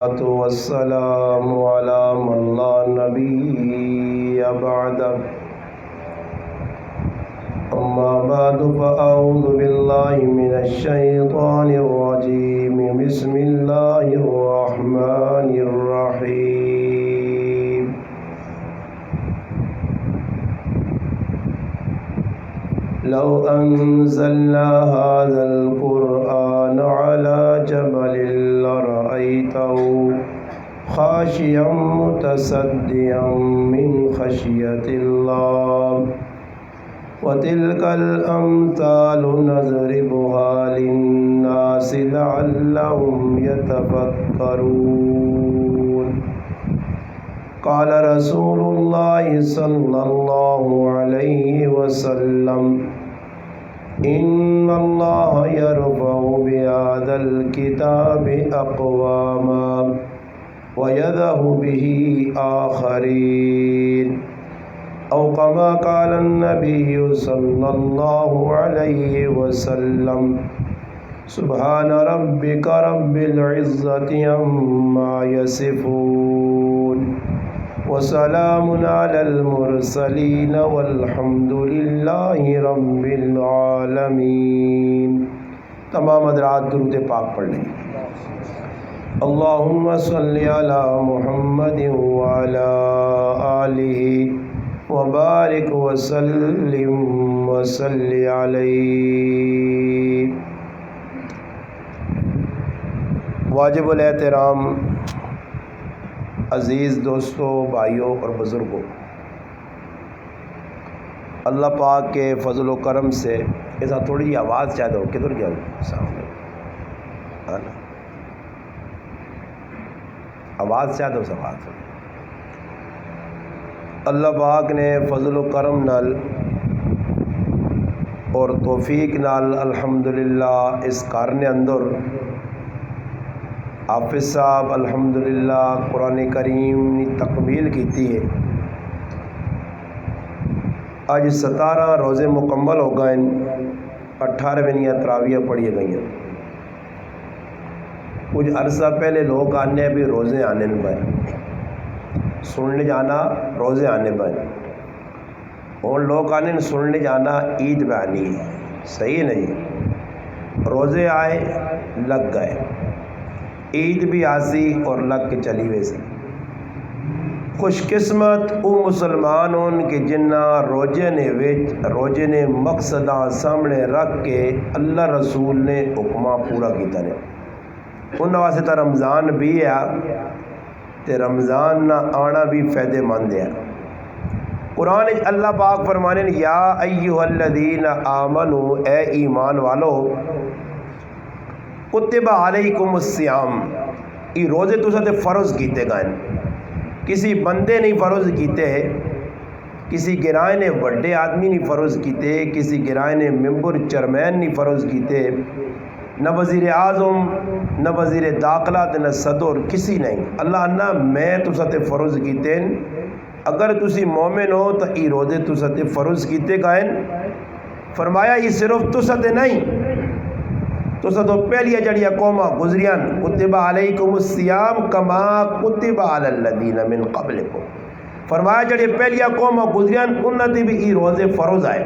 والسلام على من لا نبي بعده أما بعد فأعوذ بالله من الشيطان الرجيم بسم الله الرحمن الرحيم لو أنزلنا هذا القرآن على جبل لرأيته خاشعا متصدعا من خشية الله وتلك الأمثال نضربها للناس لعلهم يتفكرون قال رسول الله صلى الله عليه وسلم إن الله يرفع بهذا الكتاب أقواما ويذهب به آخرين أو كما قال النبي صلى الله عليه وسلم سبحان ربك رب العزة عما يصفون وسلام على المرسلين والحمد لله رب العالمین۔ تمام حضرات درود پاک پڑھ لیں۔ اللہم صلی علی محمد وعلی آلہ وبارک وسلم وصلی علیہ۔ واجب الاحترام عزیز دوستوں، بھائیوں اور بزرگوں، اللہ پاک کے فضل و کرم سے ایسا تھوڑی جی آواز زیادہ ہو، کدھر جاؤ سامنے آواز زیادہ ہو، سوال اللہ پاک نے فضل و کرم نال اور توفیق نال الحمدللہ اس کارنے اندر حافظ صاحب الحمدللہ قرآن کریم نے تکمیل کیتی ہے۔ آج 17 روزے مکمل ہو گئے، 18ویں تراویح پڑھی گئی ہیں۔ کچھ عرصہ پہلے لوگ آنے بھی روزے آنے بھائی سننے جانا، روزے آنے بھائی اور لوگ آنے سننے جانا عید پہ آنی ہے، صحیح نہیں؟ روزے آئے لگ گئے، عید بھی آسی اور لگ کے چلی ویسی۔ خوش قسمت او مسلمان ہون کہ جنہ روزے نے مقصداں سامنے رکھ کے اللہ رسول نے حکمہ پورا کیتا ہے۔ ان واسطے تو رمضان بھی ہے تے رمضان نہ آنا بھی فائدے مند ہے۔ قرآن اللہ پاک فرمانے یا ایھا الذین آمنو، اے ایمان والو، کتب علیکم الصیام، یہ روزے تساں تے فرض کیتے گئے، کسی بندے نہیں فرض کیتے، کسی گرائے نے وڈے آدمی نہیں فرض کیتے، کسی گرائے نے ممبر چیئرمین نہیں فرض کیتے، نہ وزیر اعظم، نہ وزیر داخلہ نہ صدر، کسی نہیں۔ اللہ نہ میں تساں تے فرض کیتے، اگر تسی مومن ہو تو یہ روزے تساں تے فرض کیتے گئے۔ فرمایا یہ صرف تساں تے نہیں، تساں تو پہلی جڑیاں قوماں گزریاں، کتب علیکم الصیام کما کتب علی الذین من قبلکم، فرمایا جڑی پہلی قوماں گزریاں انہاں تے بھی یہ روزے فرض آئے۔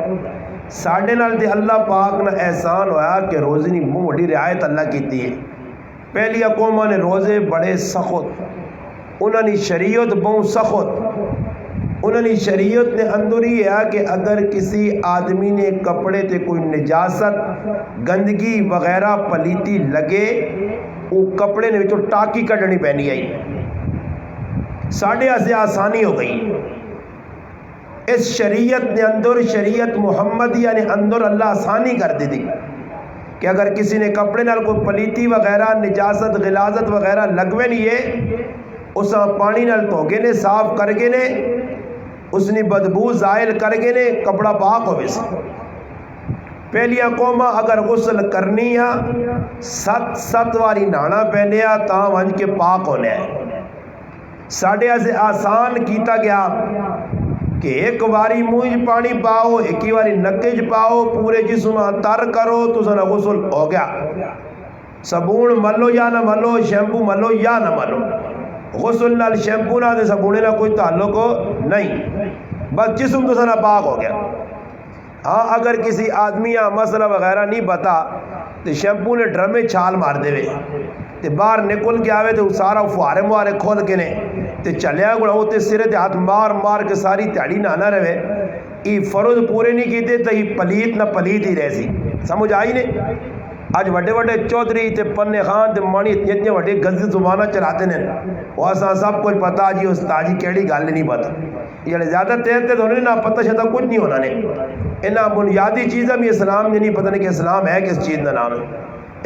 ساڈے نال تے اللہ پاک نے احسان ہویا کہ روزے دی بہت بڑی رعایت اللہ کیتی ہے۔ پہلی قوماں نے روزے بڑے سخت، انہاں نے شریعت بہت سخت، انہوں نے شریعت نے اندر ہی ہے کہ اگر کسی آدمی نے کپڑے تے کوئی نجاست، گندگی وغیرہ پلیتی لگے، وہ کپڑے نے وچوں ٹاکی کڈنی پینی آئی۔ ساڑھے سے آسانی ہو گئی اس شریعت نے اندر، شریعت محمدیہ نے اندر اللہ آسانی کر دی تھی کہ اگر کسی نے کپڑے نال کوئی پلیتی وغیرہ نجاست غلاظت وغیرہ لگوے نہیں ہے، اسا پانی نال دھو کے نے صاف کر کے نے اس نے بدبو زائل کر کے نے کپڑا پاک ہوئے سے۔ پہلیاں قوماں اگر غسل کرنی ہے 7 واری نہانا پہنے تاں ونج کے پاک ہونے ہے۔ ساڑھے سے آسان کیتا گیا کہ ایک واری منہ پانی پاؤ، ایک واری نکے پاؤ، پورے جسم تر کرو تو سنا غسل ہو گیا۔ صابون ملو یا نہ ملو، شیمپو ملو یا نہ ملو، غسل نال شیمپو نہ تے صابونے نال کوئی تعلق نہیں، بس جسم تو سارا پاک ہو گیا۔ ہاں اگر کسی آدمی یا مسئلہ وغیرہ نہیں پتا تو شیمپو نے ڈرمے چھال مار دے تے باہر نکل کے آوے تو سارا فوارے موارے کھول کے نے تے چلیا گڑا ہوتے سرے تے ہاتھ مار مار کے ساری تیاڑی نہ رہے، ای فرض پورے نہیں کیتے تو ای پلیت نہ پلیت ہی رہ سی۔ سمجھ آئی نے؟ آج وڈے وڈے چودھری تے پنے خان تے مانی اتنے وڈے گز زبانہ چلاتے ہیں، وہ اساں سب کچھ پتا جی استاد جی کیڑی گل نہیں پتا، یہ زیادہ تیز تے ہونے نہ پتہ شتا کچھ نہیں ہونا نے، انہاں بنیادی چیزیں بھی اسلام نے نہیں پتہ نہیں کہ اسلام ہے کس چیز کا نام ہے،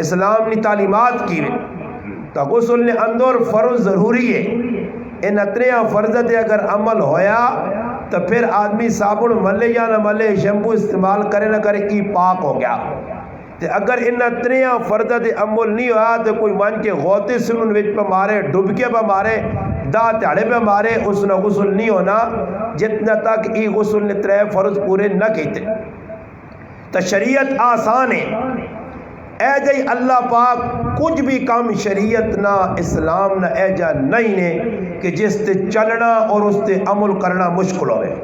اسلام نے تعلیمات کی تو غسل نے اندر فرض ضروری ہے، ان اتنے فرض تے اگر عمل ہویا تو پھر آدمی صابن ملے یا نہ ملے، شیمپو استعمال کرے نہ کرے، ای پاک ہو گیا۔ تے اگر ان اتنے فرض تے عمل نہیں ہوا تو کوئی ون کے غوطے سنن وچ پہ مارے، ڈبکے پہ مارے، دا تیاڑے پہ مارے، اس نے غسل نہیں ہونا جتنا تک ای غسل نے 3 فرض پورے نہ کیتے۔ تو شریعت آسان ہے، اے جائی اللہ پاک کچھ بھی کام شریعت نہ اسلام نہ اے جا نہیں نے کہ جس تے چلنا اور اس تے عمل کرنا مشکل ہوئے،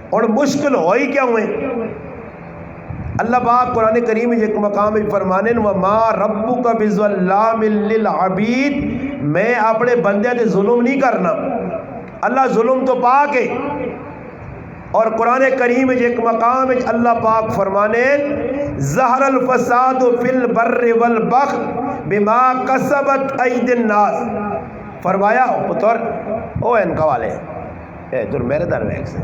اور مشکل ہوئی کیا ہوئے؟ اللہ پاک قرآن کریم میں ایک مقام فرمانے وَمَا رَبُّكَ بِظَلَّامٍ لِّلْعَبِيدِ، میں اپنے بندے تے ظلم نہیں کرنا، اللہ ظلم تو پاک ہے۔ اور قرآن کریم میں ایک مقام میں اللہ پاک فرمانے ظہر الفساد فی البر والبحر بما کسبت اید الناس، فرمایا پتر او ان کا والے اے دور میرے در ویک سے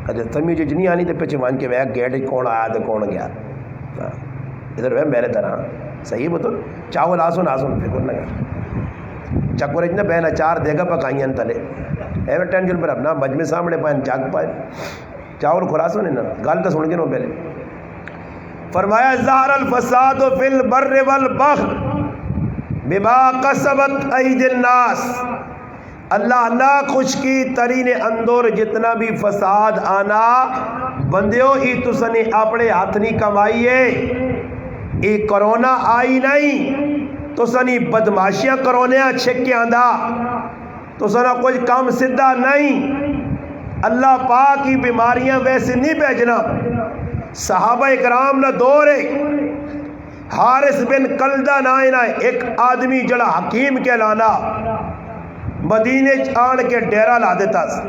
کہتے تمی جو جنی آنی تے پیچھے مان کے ویک گیٹ کون آیا تے کون گیا، ادھر وے میرے در، ہاں صحیح پتر چاول آسن آسن فکر نہ کر چکور اتنا بہنا 4 دیگا پکائیں تلے ایوے ٹینشن پر اپنا مجمع سامنے پائیں جاگ پائیں چاول خلاص ہونے نا گل تو سن کے نو پہلے فرمایا ظہر الفساد فی البر والبحر بما کسبت اید الناس، اللہ نہ خشکی ترین اندور جتنا بھی فساد آنا بندیوں ای تسنے اپنے ہاتھ نہیں کمائیے، ای کرونا آئی نہیں تسنی بدماشیاں کرونیاں چھکے آندھا تو سنا کوئی کام سدھا نہیں، اللہ پاک کی بیماریاں ویسے نہیں بھیجنا۔ صحابہ اکرام نہ دورے حارث بن کلدہ نائنہ ایک آدمی جڑا حکیم کے لانا مدینے آن کے ڈیرہ لا دیتا سے،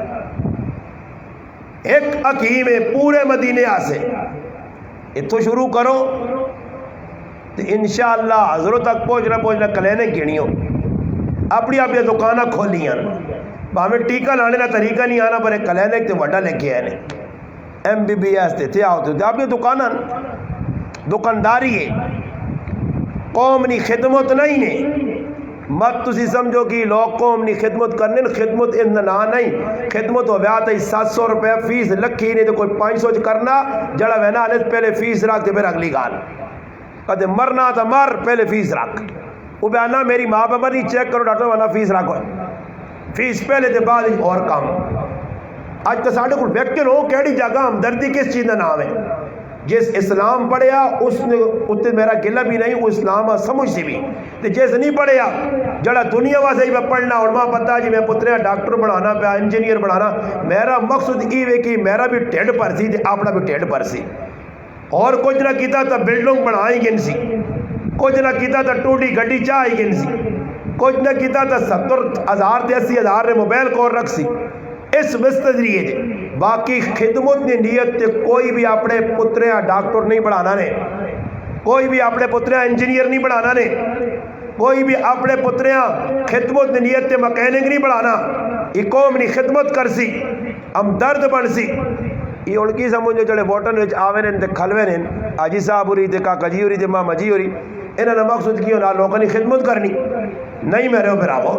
ایک حکیم ہے پورے مدینے آسے اتھو شروع کرو تو انشاءاللہ حضرت تک پہنچنا کلینے گھنیوں اپنی اپنی دکانہ کھولیاں ہمیں ٹیکہ لانے کا طریقہ نہیں آنا پر ایک کلینے تے وڈا لے کے آنے MBBS تے آتے ہوتے اپنی دکانہ دکانداری ہے، قوم نی خدمت نہیں نے، مت تسی سمجھو کہ لوگ قوم نی خدمت کرنے، خدمت اننا نہیں، خدمت ہو بیاتا ہے 700 روپے فیس لکھی نہیں تو کوئی 500 کرنا جڑا وینا آنے پہلے فیس رکھ دے پھر اگلی گال کہتے مرنا تھا مر پہلے فیس رکھ، وہ بیانا میری ماں پہ مری چیک کرو ڈاکٹر وانا فیس رکھو، فیس پہلے دے بعد اور کام۔ آج تو ساڑھے کو ویکٹر ہو کیڑی جگہ ہمدردی کس چیز کا نام ہے، جس اسلام پڑھیا اس نے اتنے میرا گلہ بھی نہیں، وہ اسلام سمجھ سی بھی تے جس نہیں پڑھیا جڑا دنیا واسے ہی پڑھنا اور ماں پتہ جی میں پتریا ڈاکٹر بنانا پیا انجینئر بنانا، میرا مقصد یہ ہے کہ میرا بھی ٹھیڈ پر سی تے اپنا بھی ٹھیڈ پر سی، اور کچھ نہ کیتا تو بلڈنگ بنائی گن سی، کچھ نہ کیتا تو ٹوٹی گڈی چاہی گن سی، کچھ نہ کیتا تو 70,000 تے 80,000 نے موبائل کو رکھ سی، اس مستدریے دے باقی خدمت نے نیت تے کوئی بھی اپنے پتریاں ڈاکٹر نہیں بڑھانا نے، کوئی بھی اپنے پتریاں انجینئر نہیں بڑھانا نے، کوئی بھی اپنے پتریاں خدمت نے نیت تے مکینک نہیں بڑھانا، یہ قوم نے خدمت کر سی ہم درد بن سی، یہ اڑکی سمجھو جڑے ووٹن وچ آوے نے تے کھلوے نے آجی صاحب ہوری تے کاکا جی ہوری تے ماما جی ہوری، انہاں نے مقصد کیوں نہ لوگوں نے خدمت کرنی نہیں، میرے براو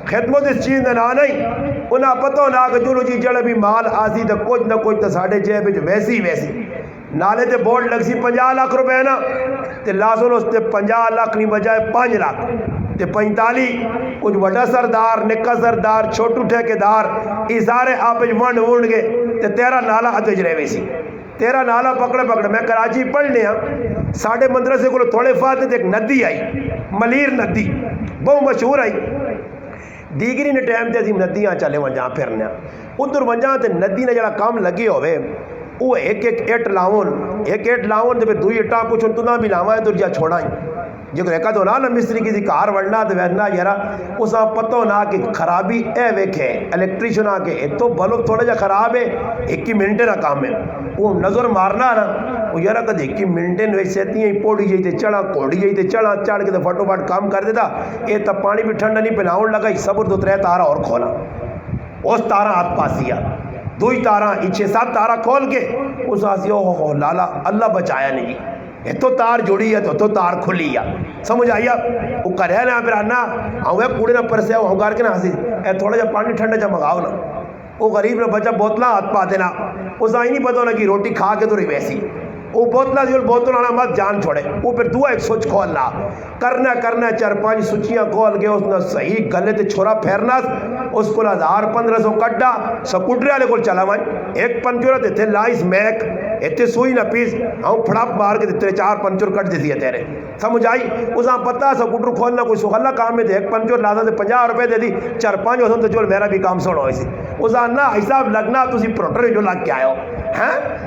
خدمت اس چیز نہ نہیں، انہاں پتہ نہ کہ چلو جی جڑا بھی مال آسی تو کچھ نہ کچھ تو ساڑھے جیب وچ ویسی نالے تے بورڈ لگ سی 50 لاکھ روپے نا تے لازم اس تے 50 لاکھ نہیں بجائے 5 لاکھ تے 45 کچھ بڑا سردار نکا سردار چھوٹو ٹھیکیدار یہ سارے آپ ونڈ گے تے تیرا نالا ہاتھ وچ رہے سی، تیرا نالا پکڑے پکڑے میں کراچی پڑھنے ہاں ساڑھے مدرسے کو تھوڑے فاتح ایک ندی آئی ملیر ندی بہت مشہور آئی دیگری نے ٹائم تے ندیاں چلے وجہ پھرنے ادھر وجہ تے ندی نے جڑا کام لگے ہوئے وہ ایک ایٹ لاؤن تے دوئی اٹا کچھ انتنا بھی لاوائیں تو جا چھوڑائیں جو کہ ایک تو نہ مستری کسی کار وڑنا تو ویسنا یارا اس آپ پتہ ہونا کہ خرابی اے ویکھے الیکٹریشن آ کے ایک تو بلب تھوڑا جا خراب ہے 21 منٹے نہ کام ہے وہ نظر مارنا نا وہ یارا کہ 21 منٹے ویسے ہیں پوڑی جائی تے چڑھا کوڑی جائی تے چڑھا چڑھ کے فٹو فٹ کام کر دیتا اے تب پانی بھی ٹھنڈا نہیں پلاؤن لگا صبر 2-3 تارا اور کھولا اس تارا ہاتھ پاسیا دوئی تارا 6-7 تارا کھول کے اس آسی اوہ لالا اللہ بچایا نہیں یہ تو تار جڑی ہے تو تار کھلی ہے سمجھ آئیا وہ کرے نا پھر آنا آؤں کوڑے نہ پرسے ہوں گار کے نا ہنسی اے تھوڑا جا پانی ٹھنڈا جا منگاؤ نا وہ غریب نے بچہ بوتلہ ہاتھ پا دینا اس آئی نہیں پتا ہونا کہ روٹی کھا کے تو رہی ویسی وہ بوتلہ جو بوتل آنا مت جان چھوڑے وہ پھر دعا ایک سوچ کھولنا کرنا 4-5 سوچیاں کھول کے اس نے صحیح گلے تے چھوڑا پھیرنا اس کو 1500 کڈا سکوٹری والے کو چلا مائیں ایک پنچور دیتے لائس میک اتنے سوئی نہ پیس ہوں پھڑاپ مار کے دیتے 4 پنچور کٹ دیتی ہے تیرے سمجھ آئی اس آپ پتہ سکوٹر کھولنا کوئی سخلا کام میں دے ایک پنچور لازا سے 50 روپے دے دی 4-5 ہوسن تو چول میرا بھی کام سوڑا ہوئی سی اس آپ نا حساب لگنا تو اسی پروٹر جو لگ کے آئے ہو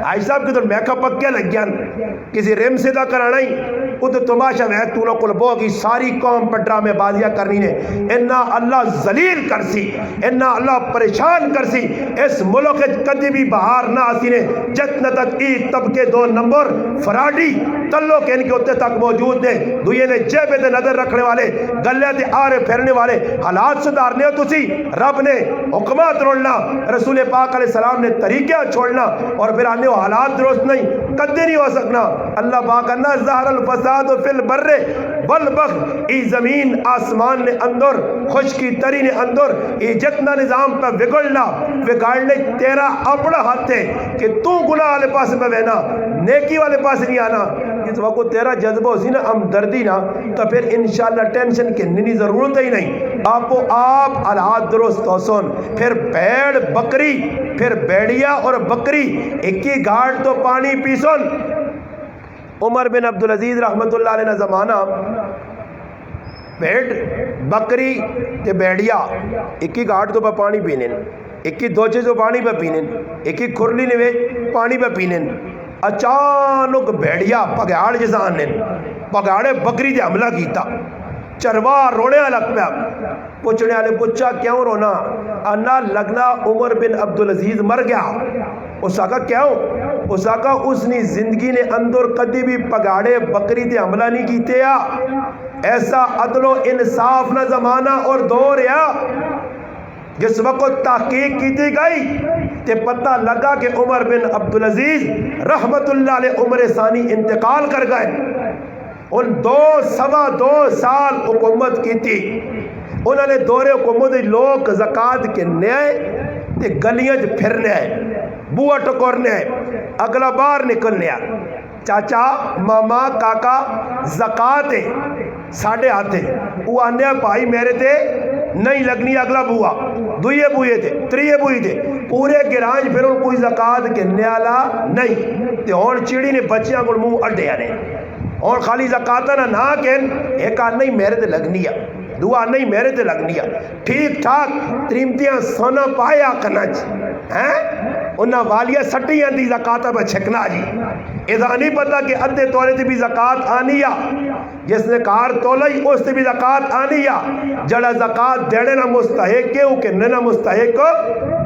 حساب کی تو میک اپ پکیا لگ گیا کسی ریم سے دا کرانا ہی وہ تو تماشا میں تو نہ کل بہت کی ساری قوم پر ڈرامے بازیاں کرنی نے انہا اللہ ذلیل کرسی انہا اللہ پریشان کرسی اس ملک کدی بھی بہار نہ آسی نے جتنا تک ایک طبقے 2 نمبر فراڈی تلو کے ان کے ہوتے تک موجود نے دوئے نے جیبے دے نظر رکھنے والے گلے دے آرے پھیرنے والے حالات سدھارنے ہو تسی رب نے حکمات روڑنا رسول پاک علیہ السلام نے طریقہ چھوڑنا اور پھر آنے وہ حالات درست نہیں کدی نہیں ہو سکنا اللہ پاک کرنا ظاہر الفساد فی البر والبحر ای زمین آسمان نے اندر خشکی تری نے اندر ای جتنا نظام پہ بگڑنے تیرا اپنا ہاتھ ہے کہ تو گناہ والے پاس پہ بہنا نیکی والے پاس نہیں آنا اس وقت تیرا جذبہ ہوسی نا ہمدردی نا تو پھر انشاءاللہ ٹینشن کی ضرورت ہی نہیں آپ حالات درست ہو سن پھر بھیڑ بکری پھر بیڑیا اور بکری ایک ہی گھاٹ تو پانی پیسن عمر بن عبدالعزیز رحمت اللہ علیہ زمانہ بھیڑ بکری تے بیڑیا ایک ہی گھاٹ تو پانی پینے ایک ہی دوچے تو پانی پہ پینے ایک ہی کھرلی نے پانی پہ پینے اچانک بیڑیا پگاڑ جسان نے پگاڑے بکری دے حملہ کیتا چروا رونے لگ پیا پوچھنے والے پوچھا کیوں رونا انا لگنا عمر بن عبدالعزیز مر گیا اس آقا کیوں اس آقا اس نے زندگی نے اندر کدی بھی پگاڑے بکری دے حملہ نہیں کیتے یا ایسا عدل و انصاف نہ زمانہ اور دور یا جس وقت تحقیق کی تھی گئی تے پتہ لگا کہ عمر بن عبدالعزیز رحمت اللہ علیہ عمر ثانی انتقال کر گئے ان 2 سال حکومت کی تھی انہوں نے دور حکومت لوگ زکاة کے نئے تے گلیاں پھرنے آئے بوہ ٹکورنے آئے اگلا بار نکلنے آئے چاچا ماما کاکا زکاة ساڑھے آتے وہ آنے بھائی میرے تے نہیں لگنی اگلا بوہ دوئے بوئے تھے 3 بوئے تھے پورے گرانج پھر ان کوئی زکاة کے نیالا نہیں تے ہون چیڑی نے بچیاں کو منہ اڈے آنے اور خالی زکاة نہ کہن ایک آن نہیں میرے تے لگنی ہے دعا نہیں میرے تے لگنی ہے ٹھیک ٹھاک تریمتیاں سونا پایا کنج انہاں والیاں سٹیاں دی زکاة پہ چھکنا جی اذا نہیں پتا کہ ادھے تولے تے بھی زکاة آنی ہے جس نے کار تولائی اس تے بھی زکاة آنی ہے جڑا زکاة دینے نہ مستحق ہے کہ نہ مستحق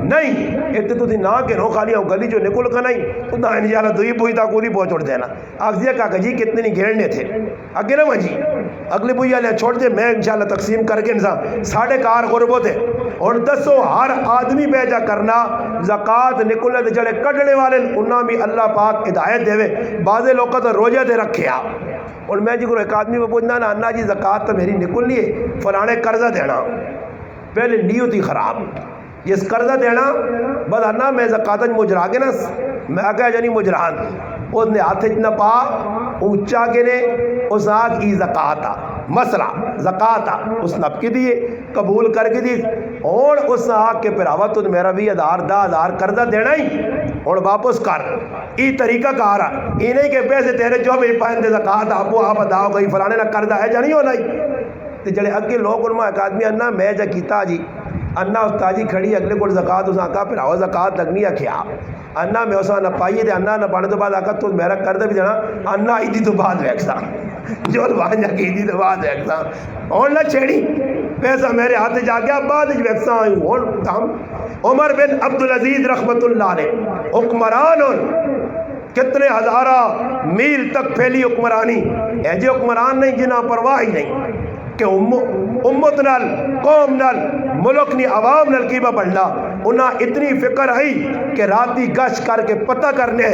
نہیں اتنے تو دی نہ کہ نو خالی ہوں گلی جو نکل کا نہیں تو نہ انشاءاللہ دوئی بوئی تا کولی پہنچوڑ دینا آگزیہ کہا جی کتنے نہیں گھیرنے تھے اگے نہ جی اگلی بوئی آلیا چھوڑ دے میں انشاءاللہ تقسیم کر کے انسان 6.5 کار غربوں تھے اور 10 ہر آدمی بیجا کرنا زکاة نکلنے دے جڑے کڑنے والے انہاں بھی اللہ پاک ہدایت دے بعضے لوگوں تو روجہ دے رکھے اور میں جی کو ایک آدمی میں پوچھنا نا انا جی زکاة تو میری نکل لیے فلانے قرضہ دینا پہلے نیت ہی خراب جس قرضہ دینا بس انا میں زکاة مجرا کے نا میں آگے جانی مجران اس نے ہاتھ اتنا پا اونچا کے نے اس آگ ای زکاة مسئلہ زکات اس نب کی دیے قبول کر کے دی اور اس آگ کے پھراوا تو میرا 20,000 10,000 قرضہ دینا ہی اور واپس کر ای طریقہ کار ای نہیں کہ پیسے تیرے جو بھی پائیں دے زکات آپ ادا ہو گئی فلانے نہ قرضہ ہے جا نہیں ہونا ہی تے جڑے اگے لوگ علماء اکادمی انا میں جا کیتا جی انا استاد جی کھڑی اگلے کو زکات اس آکا پھراوا زکات لگنی آکھیا انا میں اسا نہ پائیے تے انا نہ پڑھنے تو بعد آکا تو میرا قرضہ بھی دینا انا ایدی تو بعد ویکسا جو وہاں جا کے ایدی تو بعد ویکسا اور نہ چھیڑی پیسہ میرے ہاتھ جا گیا بعد ویکسا اور ہم عمر بن عبدالعزیز رحمت اللہ علیہ حکمران کتنے ہزارہ میل تک پھیلی حکمرانی ایجے حکمران نہیں جنہ پرواہ ہی نہیں کہ امت نال قوم نال ملک نی عوام نال کیبا بڑھنا انہاں اتنی فکر آئی کہ راتی گشت کر کے پتہ کرنے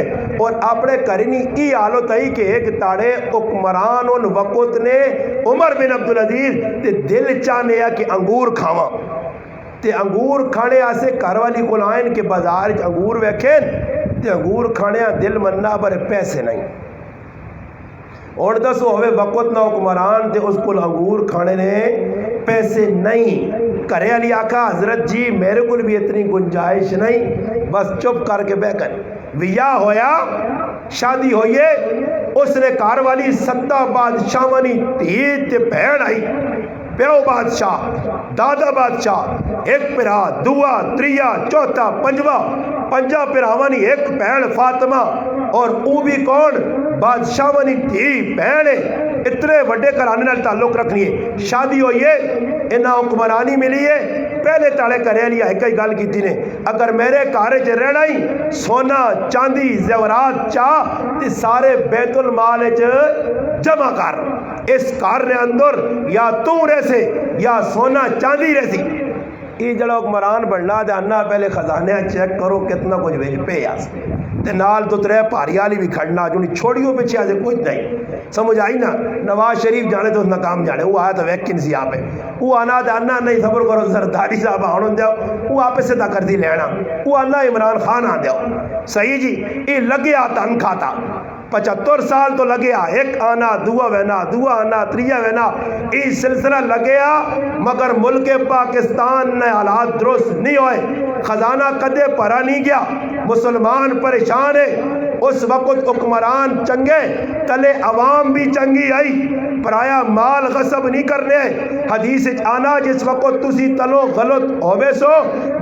اور اپنے کرنی ای حالت آئی کہ ایک تاڑے حکمران ان وقت نے عمر بن عبدالعزیز تے دل چاہنے یا کہ انگور کھاواں تے انگور کھانے آسے کاروالی کلائن کے بازار انگور ویکھیں تے انگور کھانے دل مننا پر پیسے نہیں اور دسو ہوئے وقت نہ حکمران تے اس کو انگور کھانے نے پیسے نہیں کرے علی آقا حضرت جی میرے کو بھی اتنی گنجائش نہیں بس چپ کر کے بے کر ویاہ ہویا شادی ہوئیے اس نے کار والی 7 بادشاہانی تیت تے بہن آئی پیو بادشاہ دادا بادشاہ ایک پرا دعا تریا چوتھا پنجا پراوانی ایک بہن فاطمہ اور او بھی کون بادشاہانی تھی بہن اتنے وڈے کرانے نال تعلق رکھنی ہے شادی ہوئی ہے انہاں حکمرانی ملی ہے پہلے تالے کرے لیا ایک ہی گل کیتی نے اگر میرے کارے چ رہنا ہی سونا چاندی زیورات چاہ تے سارے بیت المال جمع کر اس کار نے اندر یا تو رہے یا سونا چاندی رہسی یہ جڑا حکمران بننا دے انا پہلے خزانے چیک کرو کتنا کچھ بھیج پے آس تے نال تو ترے پاری والی بھی کھڑنا جو چھوڑیوں پیچھے آجے کچھ نہیں سمجھ آئی نا نواز شریف جانے تو ناکام جانے وہ آیا تو ویکن سی آپ ہے وہ آنا دے انا نہیں صبر کرو زرداری صاحب آنوں دیا وہ آپ سے کر دی لینا وہ اللہ عمران خان آ دیا صحیح جی یہ لگیا تن کھاتا 75 سال تو لگیا ایک آنا دعا وینا دعا آنا تریا وینا یہ سلسلہ لگیا مگر ملک پاکستان نے حالات درست نہیں ہوئے خزانہ کدے پرا نہیں گیا مسلمان پریشان ہے اس وقت حکمران چنگے تلے عوام بھی چنگی آئی پرایا مال غصب نہیں کرنے حدیث آنا جس وقت تسی تلو غلط ہوئے سو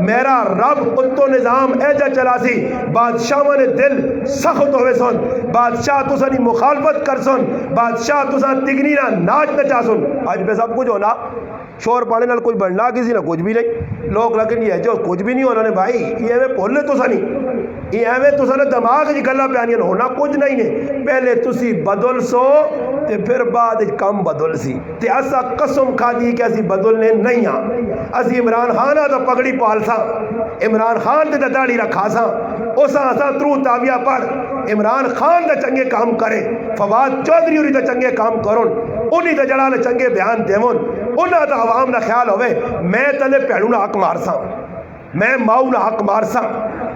میرا رب اتو نظام ایجا چلا سی بادشاہ نے دل سخت ہوئے سن بادشاہ تسانی مخالفت کر سن بادشاہ تسان تگنی نہ ناچ نچا سن آج پہ سب کچھ ہونا شور پانے نال کچھ بڑھنا کسی نہ کچھ بھی نہیں لوگ لگن یہ جو کچھ بھی نہیں ہونا نے بھائی یہ ایویں بولنے تو سانی یہ ایویں تو سنے دماغ جی گلا پیانیاں ہونا کچھ نہیں نے پہلے تسی بدل سو تے پھر بعد کم بدل سی تے اسا قسم کھا دی کہ اسی بدلنے نہیں ہاں اسی عمران خان دا پگڑی پال سا عمران خان تے داڑھی رکھا سا اسا ترو تاویہ پڑھ عمران خان دا چنگے کام کرے فواد چودھری ہوری دا چنگے کام کرن انہی دا جڑا چنگے بیان دیون انہاں دا عوام دا خیال ہوئے میں تلے پیڑوں نہ حق مار سا میں ماؤ نہ حق مار سا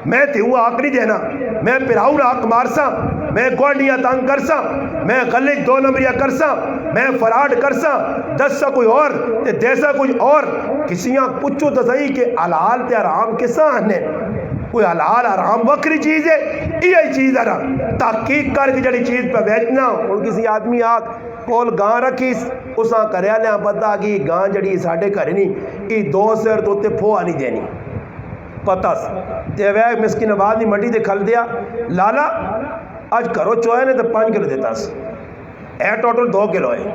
میں تیوں حق نہیں دینا میں پراؤ نہ حق مار سا میں گوڑیاں تانگ کر سا میں غلط 2 نمبریاں کر سا میں فراڈ کر سا 10 سا کوئی اور تے دیسا کوئی اور کسیاں پچھو تو صحیح کہ حلال تے حرام کساں آنے کوئی حلال حرام وکری چیز ہے یہی چیز ہے تحقیق کر کے جڑی چیز پہ بیچنا اور کسی آدمی آگ کول گاں رکھیس اساں کریا لیا پتا کہ گاں جڑی ساڑھے کرے نہیں یہ 2 سیر تو تے پھوہ نہیں دینی پتہ تے وے مسکین آباد نہیں مٹی دے کھل دیا لالا آج کرو چوہے نے تو 5 کلو دیتا اے ٹوٹل 2 کلو ہے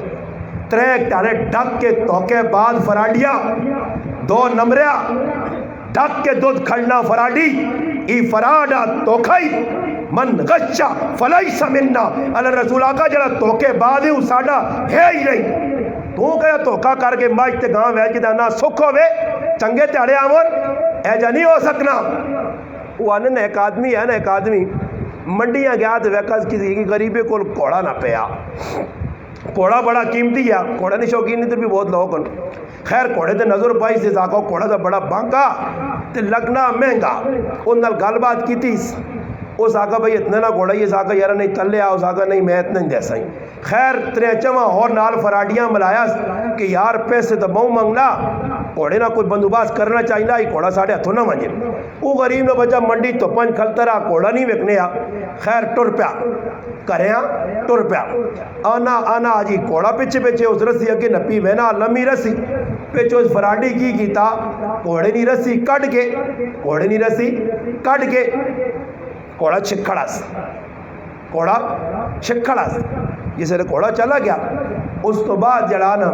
3 ٹارے ڈھک کے توکے بعد فراڈیا 2 نمبریا ڈھک کے دودھ کھڑنا فراڈی ای فراڈا توکھائی من غشا فلیس مننا اللہ رسول آقا جڑا توکے بعد ہے ساڈا ہے ہی نہیں تو کہا توکا کر کے ماجتے گاں ویچ کے دانا سکھ ہوئے چنگے تیڑے آمون ایجا نہیں ہو سکنا وہ آنے نے ایک آدمی ہے نا ایک آدمی منڈیاں گیا تو ویکاز کسی غریبے کو کوڑا نہ پیا کوڑا بڑا قیمتی ہے کوڑا نہیں شوقین نہیں تو بھی بہت لوگ خیر کوڑے تے نظر پائی سے زاکو کوڑا دا بڑا بانکا تے لگنا مہنگا ان نال گل بات کی تیس اس آقا بھائی اتنے نہ گھوڑا, اس آقا یار نہیں تلے آ, اس آقا نہیں میں اتنا نہیں دیسا ہی. خیر تریچواں اور نال فراڈیاں ملایا کہ یار پیسے تو بہو منگنا, گھوڑے نہ کوئی بندوبست کرنا چاہیے, یہ گھوڑا ساڑھے ہاتھوں نہ منجے. وہ غریب نہ بچہ منڈی تو پنج کھلتا رہا, گھوڑا نہیں وکنے آ. خیر ٹر پیا کریا, ٹر پیا آنا آنا جی گھوڑا پیچھے پیچھے اس رسی اگے نپی وینا لمبی رسی پیچھے اس فراڈی کی کیتا, گھوڑے نہیں رسی کٹ کے, گھوڑے نہیں رسی کٹ کے گھوڑا چھکڑا س, گھوڑا چھکڑا س. جس نے گھوڑا چلا گیا اس تو بعد جڑا نا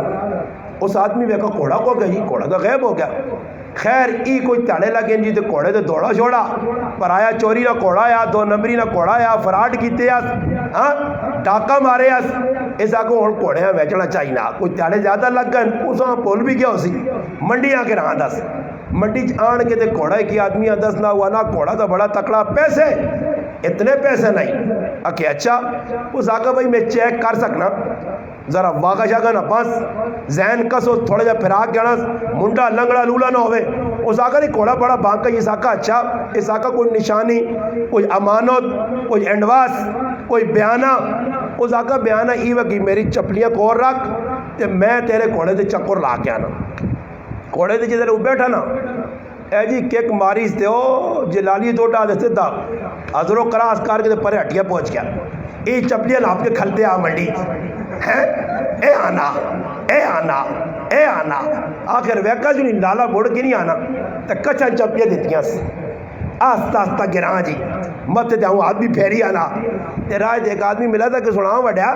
اس آدمی ویکھا گھوڑا کو گیا جی, گھوڑا تو غائب ہو گیا. خیر ای کوئی تاڑے لگے جی, تو گھوڑے تو دوڑا چھوڑا پر آیا چوری نہ گھوڑا آیا, دو نمبری نہ گھوڑا آیا, فراڈ کیتے آس, ہاں ڈاکہ مارے آس. اس آگو ہوں گھوڑے ویچنا چاہیے نا, کوئی تاڑے زیادہ لگ گئے, اس وہاں پول بھی گیا اسی منڈی آ کے رہا دس. منڈی آن کے تے گھوڑا کی آدمی دس نہ ہوا نا, گھوڑا تو بڑا تکڑا, پیسے اتنے پیسے نہیں. کہ اچھا اس آقا بھائی میں چیک کر سکنا ذرا واگا شاگا نہ پاس ذہن کسو تھوڑا جا پھراک گیا منڈا لنگڑا لولا نہ ہوئے. اس آقا نہیں گھوڑا بڑا بانکا, اس آقا اچھا, اس آقا کوئی نشانی, کوئی امانت, کوئی انڈواس, کوئی بیانہ. اس آقا بیانہ ای وکی میری چپلیاں کو اور رکھ تے میں تیرے گھوڑے دے چکر لا کے آنا. گھوڑے دے جدھر بیٹھا نا اے جی کیک ماریس تے او جلالی دوٹا دے سدھا حضرو کراس کر کے پرے ہٹیا پہنچ گیا. ای چپلیاں لاپ کے کھلتے آ منڈی ہے, اے آنا اے آنا اے آنا. آخر ویکا جو نہیں لالا مڑ کے نہیں آنا تو کچھا چپلیاں دیتیاں سے آستہ آستہ گراں جی مت جاؤں آدمی پھیری آنا. تے راہ ایک آدمی ملا تھا کہ سناؤں وڈیا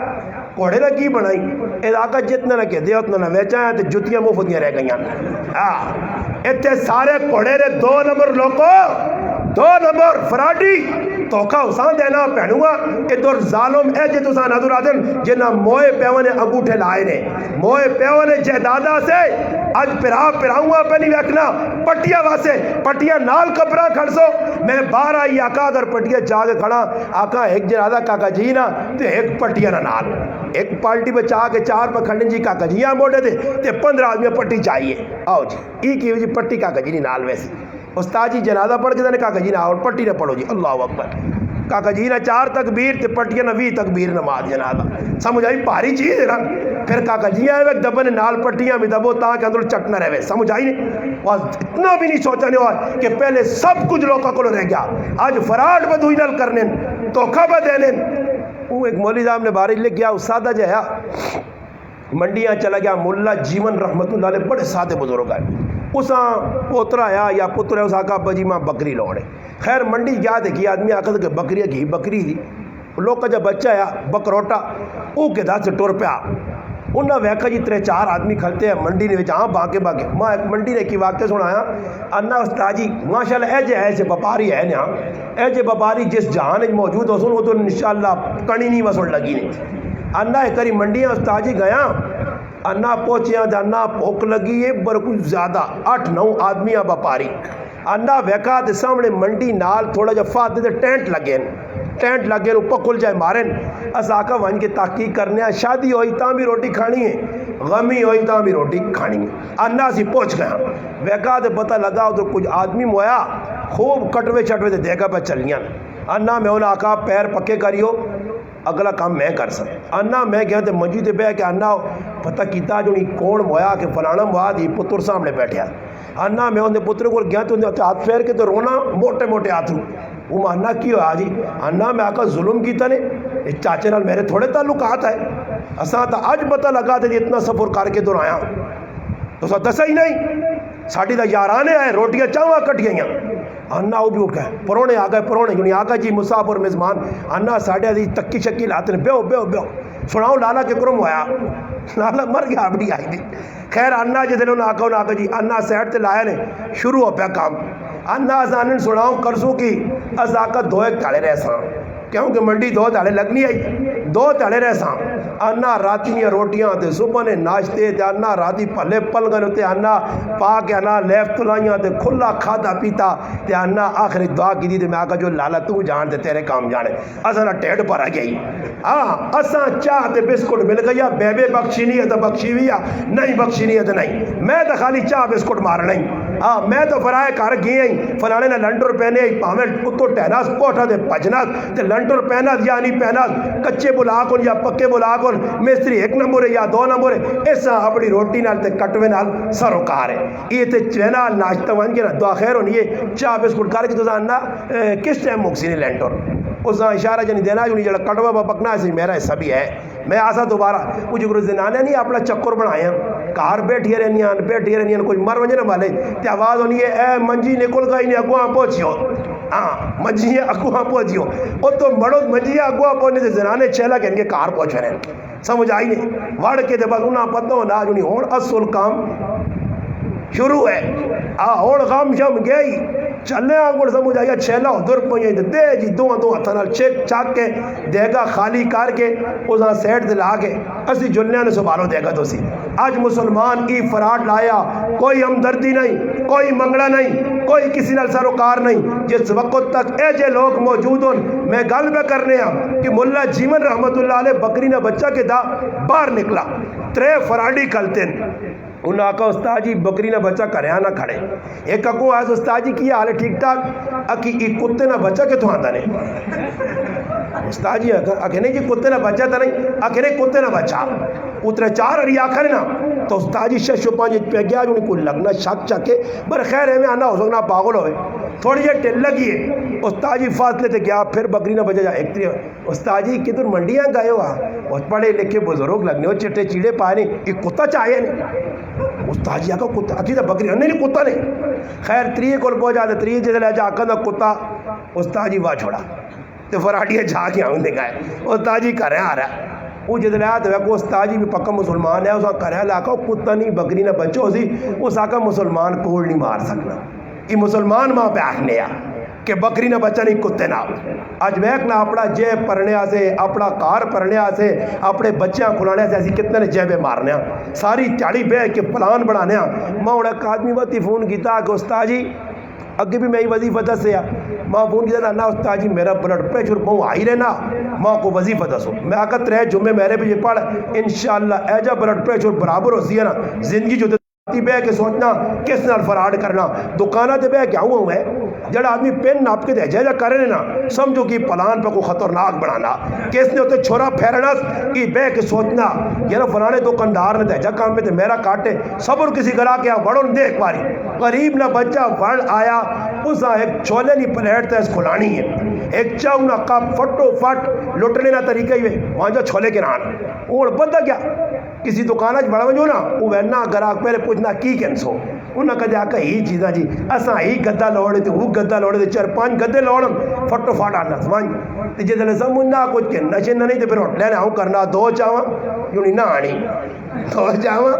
گھوڑے نہ کی بنائی, اے آقا جتنا نہ کہتے اتنا نہ ویچا ہے, تے جتیاں مفتیاں رہ گئیاں. اتنے سارے گھوڑے نے 2 نمبر لوگو, 2 نمبر فراڈی توکھا حسان دینا پہنوں گا. ادھر ظالم اے جے تساں نظر آدن جنہ موئے پیوہ نے انگوٹھے لائے نے, موئے پیوہ نے جہدادہ سے اج پراؤں گا پہ نہیں ویکنا پٹیا واسے, پٹیا نال کپڑا کھڑ سو. میں باہر آئی آقا اگر پٹیا جا کے کھڑا, آقا ایک جنادہ کاکا جی نا تے ایک پٹیا نہ نال, ایک پالٹی پہ چاہ کے 4 پہ کھڑنے جی کاکا جی موڑے دے تے 15 آدمی پٹی چاہیے. آؤ جی ای کی جی پٹی کاکا جی نہیں نال ویسی. استاد جی جنازہ پڑھ کے کاکا جی نہ اور پٹی نہ پڑھو جی, اللہ اکبر. کاکا جی نہ 4 تکبیر تے پٹیا نہ 20 تکبیر نماز جنازہ. سمجھ آئی بھاری چیز ہے نا. پھر کاکا جی آئے وقت دبن نال پٹیاں میں دبو تاکہ اندر چٹ نہ رہے. سمجھ آئی نہیں, اور اتنا بھی نہیں سوچا نہیں ہوا کہ پہلے سب کچھ لوگوں کو رہ گیا, آج فراڈ بدوئی نال کرنے توکھا بدینے. وہ ایک مولوی صاحب نے بارش لکھ گیا, استاد جو ہے منڈیاں چلا گیا, ملا جیون رحمت اللہ علیہ بڑے سادے بزرگ آئے, اساں پوترا آیا یا پتر ہے, اس آقا ابا جی ماں بکری لوڑے. خیر منڈی گیا دیکھی آدمی آقا کہ بکری گھی بکری دی لوگ کا جب بچہ آیا بکروٹا او کے دا سے ٹور پیا. انہاں ویکھا جی 3-4 آدمی کھلتے ہیں منڈی نے وچ, ہاں باقے ماں ایک منڈی نے کی واقعہ سنایا. انا استاد جی ماشاءاللہ اے جے وپاری ہے نا, اے جے وپاری جس جہان وچ موجود ہو سن وہ تو انشاءاللہ کڑی نہیں وسن لگی نہیں. انا ایک کری منڈیاں استاد جی گیا, انا پہنچیا انا بھوک لگی ہے پر کچھ زیادہ 8-9 آدمی وپاری. انا ویکھا تے سامنے منڈی نال تھوڑا جا فاتے تے ٹینٹ لگے اوپر کھل جائے مارن. اس آقا ون کے تحقیق کرنے, شادی ہوئی تاں بھی روٹی کھانی ہے, غمی ہوئی تاں بھی روٹی کھانی ہے. انا سی پہنچ گیا, ویکھا تے پتہ لگا ادھر کچھ آدمی مویا خوب کٹوے چٹوے تے دیکھا پہ چلیاں. انا میں انہاں آقا پیر پکے کریو اگلا کام میں کر سکتا. انا میں گیا تے منجی تے بہ کے انا پتہ کیتا جو نہیں کون مویا کہ فلانا مویا دی پتر سامنے بیٹھیا. انا میں اندے پتر کو گیا تو اندے ہاتھ پھیر کے تو رونا موٹے موٹے ہاتھ. وہ ماننا کی ہوا جی, انا میں آقا ظلم کیتا نے, چاچے نال میرے تھوڑے تعلقات ہے, اساں تا اج پتہ لگا تے اتنا سفر کر کے دور آیا تو سا دسا ہی نہیں. ساڈی دا یارانے آئے روٹیاں چاواں کٹ گئیاں. انا وہ بھی اٹھ گئے, پرونے آ گئے, پرونے یعنی آقا جی مسافر میزبان. انا ساڈے دی تکی شکی لاتے نے بیو سناؤ لالا کے کرم ہویا, لالا مر گیا اپنی آئی دی. خیر انا جدن انہوں آقا جی انا سیٹ تے لایا نے شروع ہو پیا کام. انا زانن سناؤ کرسوں کی از آقا 2 ایک تاڑے رہ ساں, کیونکہ منڈی 2 تاڑے لگنی آئی, 2 تاڑے رہ ساں. انا راتی روٹیاں تے صبح نے ناشتے تے انا راتی پلے پلگن تے انا پا کے انا لیفت لائیاں تے کھلا کھادا پیتا تے انا آخری دعا کی دی تے میں آقا جو لالا تو جان تے تیرے کام جانے. اساں نا ٹیڑ پر آ گئی, ہاں اساں چاہ تے بسکٹ مل گیا, بے بخشی نہیں ہے تو بخشی ہوئی ہے, نہیں بخشی نہیں ہے تو نہیں, میں تو خالی چاہ بسکٹ مارنا ہی. میں تو فرائے کر گئی فلانے نے لنٹر پہنے پاویں اتو ٹہنا کوٹھا دے بجنا تے لنٹر پہنا یا نہیں پہنا کچے بلا کون یا پکے بلا کون مستری 1 نمبر یا 2 نمبر ایسا اپنی روٹی نال تے کٹوے نال سروکار ہے یہ تے چینا ناشتہ وان کے نا دعا خیر ہونی ہے چاہ بسکٹ کر کے تو نا کس ٹائم مکسی نے لینٹر اس اشارہ جنی دینا جو نہیں جڑا کٹوا با پکنا ہے میرا حصہ بھی ہے میں آسا دوبارہ کچھ گرو زنانے نہیں اپنا چکر بنایا کار بیٹھی رہنی کوئی مر وجے نہ والے تے آواز ہونی ہے اے منجی نکل گئی نہیں اگواں پہنچیو منجی اگواں پہنچیو او تو مڑو منجی اگواں پہنچنے سے زنانے چھیلا کہ ان کے کار پہنچ رہے ہیں سمجھ آئی نہیں وڑ کے دے بس انہاں پتہ ہونا جو نہیں ہون اصل کام شروع ہے ہون غم شم گئی چلے آنگوڑ سمجھ آیا چھیلا ادھر پہنچے دے جی دو ہتھاں نال چاک کے دے گا خالی کر کے اساں سیٹ دلا کے اسی جلنے نے سنبھالو دے گا تو سی آج مسلمان کی فراڈ لایا کوئی ہمدردی نہیں کوئی منگڑا نہیں کوئی کسی نال سروکار نہیں جس وقت تک اے جے لوگ موجود ہوں میں گل میں کرنے ہاں کہ ملا جیون رحمت اللہ علیہ بکری نہ بچہ کے دا باہر نکلا 3 فراڈی کلتے انہوں نے کہا استاد جی بکری نہ بچہ کریا نہ کھڑے ایک اگوں آئے استاد جی کی حال ہے ٹھیک ٹھاک اکی کتے نہ بچہ کے تو آتا نہیں استاد جی اکھے نہیں جی کتے نہ بچہ تھا نہیں اکھے نہیں کتے نہ بچہ اترے 4 اری آخر نا تو استاد جی 6-5 پہ گیا جو نہیں کوئی لگنا شک چکے بر خیر ہے میں آنا ہو سکنا پاگل ہوئے تھوڑی یہ ٹل لگی ہے استاد جی فاصلے تے گیا پھر بکری نہ بچہ جا ایک طرح استاد جی کدھر منڈیاں گئے ہوا اور پڑھے لکھے بزرگ لگنے ہو چٹے چیڑے پائے نہیں ایک کتا چاہیے نہیں استاد جی آکا کتا اکیدہ بکری نہیں کتا نہیں خیر 3 کول پہنچا دے 3 جیسے لے جا آکا دا کتا استاد جی واہ چھوڑا تو فراڈیاں جا کے آؤں دے گئے استاد جی کریں آ رہا ہے وہ جدل آیا تو وہ استاد جی بھی پکا مسلمان ہے اسا کرے لاکا کتا نہیں بکری نہ بچو سی اس آکا مسلمان کوڑ نہیں مار سکنا یہ مسلمان ماں پہ آخنے کہ بکری نہ بچہ نہیں کتے نہ آج بیک نہ اپنا جے پرنے آسے اپنا کار پرنے آسے اپنے بچیاں کھلانے سے ایسی کتنے نے جیبے مارنے ساری چاڑی بے کے پلان بنانے ماں انہیں ایک آدمی وقتی فون کیتا کہ استاد جی اگے بھی میں ہی وظیفہ دس ہے ماں فون کیتا نا استاد جی میرا بلڈ پریشر بہت ہائی رہنا ماں کو وظیفہ دسو میں آکا 3 جمعے میرے بھی یہ پڑھ انشاءاللہ ایجا بلڈ پریشر برابر ہو سی ہے نا زندگی جو بے کے سوچنا کس نال فراڈ کرنا دکانہ تے بے کیا ہوا ہے جڑا آدمی پین ناپ کے دے جائے کرنے نا سمجھو کہ پلان پہ کوئی خطرناک بنانا کس نے ہوتے چھوڑا پھیرنا کی بے کے سوچنا یہ نا فلانے دکاندار نے دے جا کام میں تے میرا کاٹے صبر کسی گلا کیا وڑوں دیکھ پاری غریب نہ بچہ وڑ آیا اسا ایک چھولے نہیں پلیٹ تے اس کھلانی ہے ایک چاؤ نہ کپ فٹو فٹ لٹنے نہ طریقہ ہی وہاں جو چھولے کے نان اور بندہ کیا کسی دکانہ بڑا وجو نا وہ وینا گراک پہلے پوچھنا کی کینسو انہاں کہتے آکا ہی چیزاں جی اساں ہی گدہ لوڑے تھے وہ گدہ لوڑے تھے 4-5 گدے لوڑن فٹو فٹ آنا سمجھ تے جے دل سمجھنا کچھ کہ نشے نہ نہیں تے پھر ہوٹلے نے آؤں کرنا 2 چاواں یوں نہ آنی 2 چاواں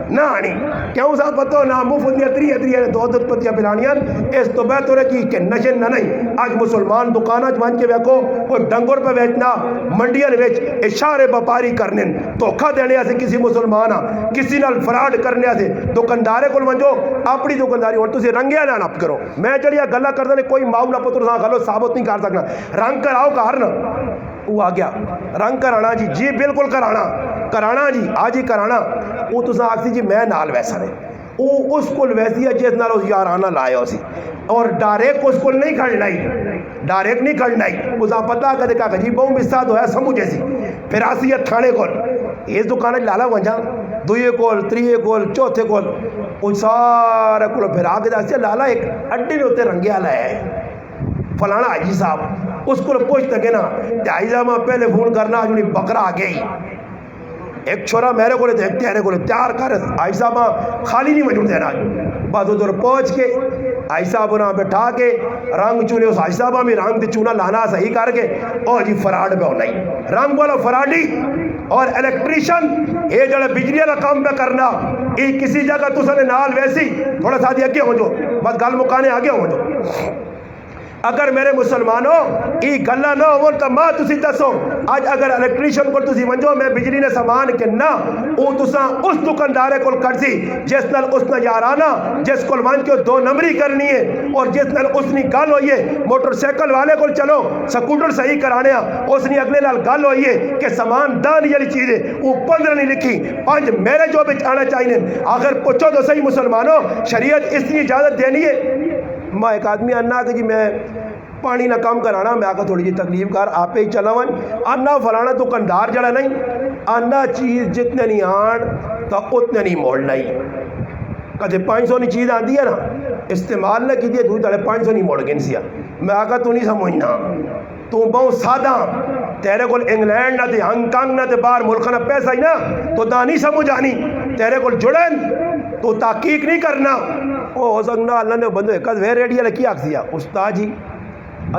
نہ آنی کیوں صاحب پتہ نہ مفت دیا 3 2 پتیاں پلانیاں اس تو بہتر ہے کہ نشے نہ نہیں آج مسلمان دکانہ جوان کے ویکو وہ ڈنگر پہ بیچنا منڈیاں ویچ اشارے بپاری کرنے دھوکا دینے سے کسی مسلمان کسی نال فراڈ کرنے سے دکاندارے کو منجو اپنی دکانداری اور تسی رنگیا نہ نپ کرو میں چڑیا گلا کرتا نہیں کوئی ماؤ نہ پتر غلط ثابت نہیں کر سکنا رنگ کراؤ کار نا وہ آ گیا رنگ کرانا جی بالکل کرانا جی آج ہی کرانا وہ تو آخسی جی میں نال ویسا نہیں وہ اس کو ویسی ہے جس نال اس یارانہ لایا اسی اور ڈائریکٹ اس کو نہیں کھڑنا ہی اس کا پتہ کدے کا جی بہوں بسا تو ہے سمجھ جیسی پھر آسی ہے تھانے کول اس دکانہ لالا ونجا 2 کول 3 کول 4 کول وہ سارے کول پھر آگے داسیا لالا ایک اڈے نے ہوتے رنگیا لایا ہے فلانا حاجی صاحب اس کو پوچھتے گے نا حاجی صاحب میں پہلے فون کرنا جو نہیں بکرا آ گئی ایک چھوڑا میرے کو تیرے کو تیار کر حاجی صاحب خالی نہیں موجود دینا بس ادھر پہنچ کے حاجی صاحب نے بٹھا کے رنگ چونے اس حاجی صاحب میں رنگ چونا لانا صحیح کر کے اور جی فراڈ پہ ہونا ہی رنگ والا فراڈی اور الیکٹریشن یہ جڑا بجلی والا کام پہ کرنا یہ کسی جگہ تو سنے نال ویسی تھوڑا سا اگے ہو جو بس گل مکانے آگے ہو جو اگر میرے مسلمانوں یہ گلا نہ ہو تو ماں تسی دسو اج اگر الیکٹریشین کو تسی ونجو میں بجلی نے سامان کے نہ او تساں اس دکاندارے کول کرسی جس نال اس نے یارانہ جس کول ون کے 2 نمبری کرنی ہے اور جس نال اس نے گل ہوئی ہے موٹر سائیکل والے کول چلو سکوٹر صحیح کرانے اس نے اگلے نال گل ہوئی ہے کہ سامان دان والی چیز ہے وہ 15 نہیں لکھی 5 میرے جو بچ آنا چاہیے آخر پوچھو تو صحیح مسلمانوں شریعت اس کی اجازت دینی ہے ماں ایک آدمی انا کہ جی میں پانی نہ کم کرانا میں آکا تھوڑی جی تکلیف کر آپ ہی چلا ون انا فلانا تو کندار جڑا نہیں انا چیز جتنے نہیں آن تو اتنے نہیں موڑنا ہی کدھے 500 نہیں چیز آندی ہے نا استعمال نہ کی دیئے تو تڑے 500 نہیں موڑ گن سیا میں آکا تو نہیں سمجھنا تو بہت سادہ تیرے کول انگلینڈ نہ تے ہانگ کانگ نہ تے باہر ملک نہ پیسہ ہی نا تو دا نہیں سمجھ آنی تیرے کول جڑن تو تحقیق نہیں کرنا او ہو سکنا اللہ نے بندو ایک وے ریڈیا لکی آکھ دیا استاد جی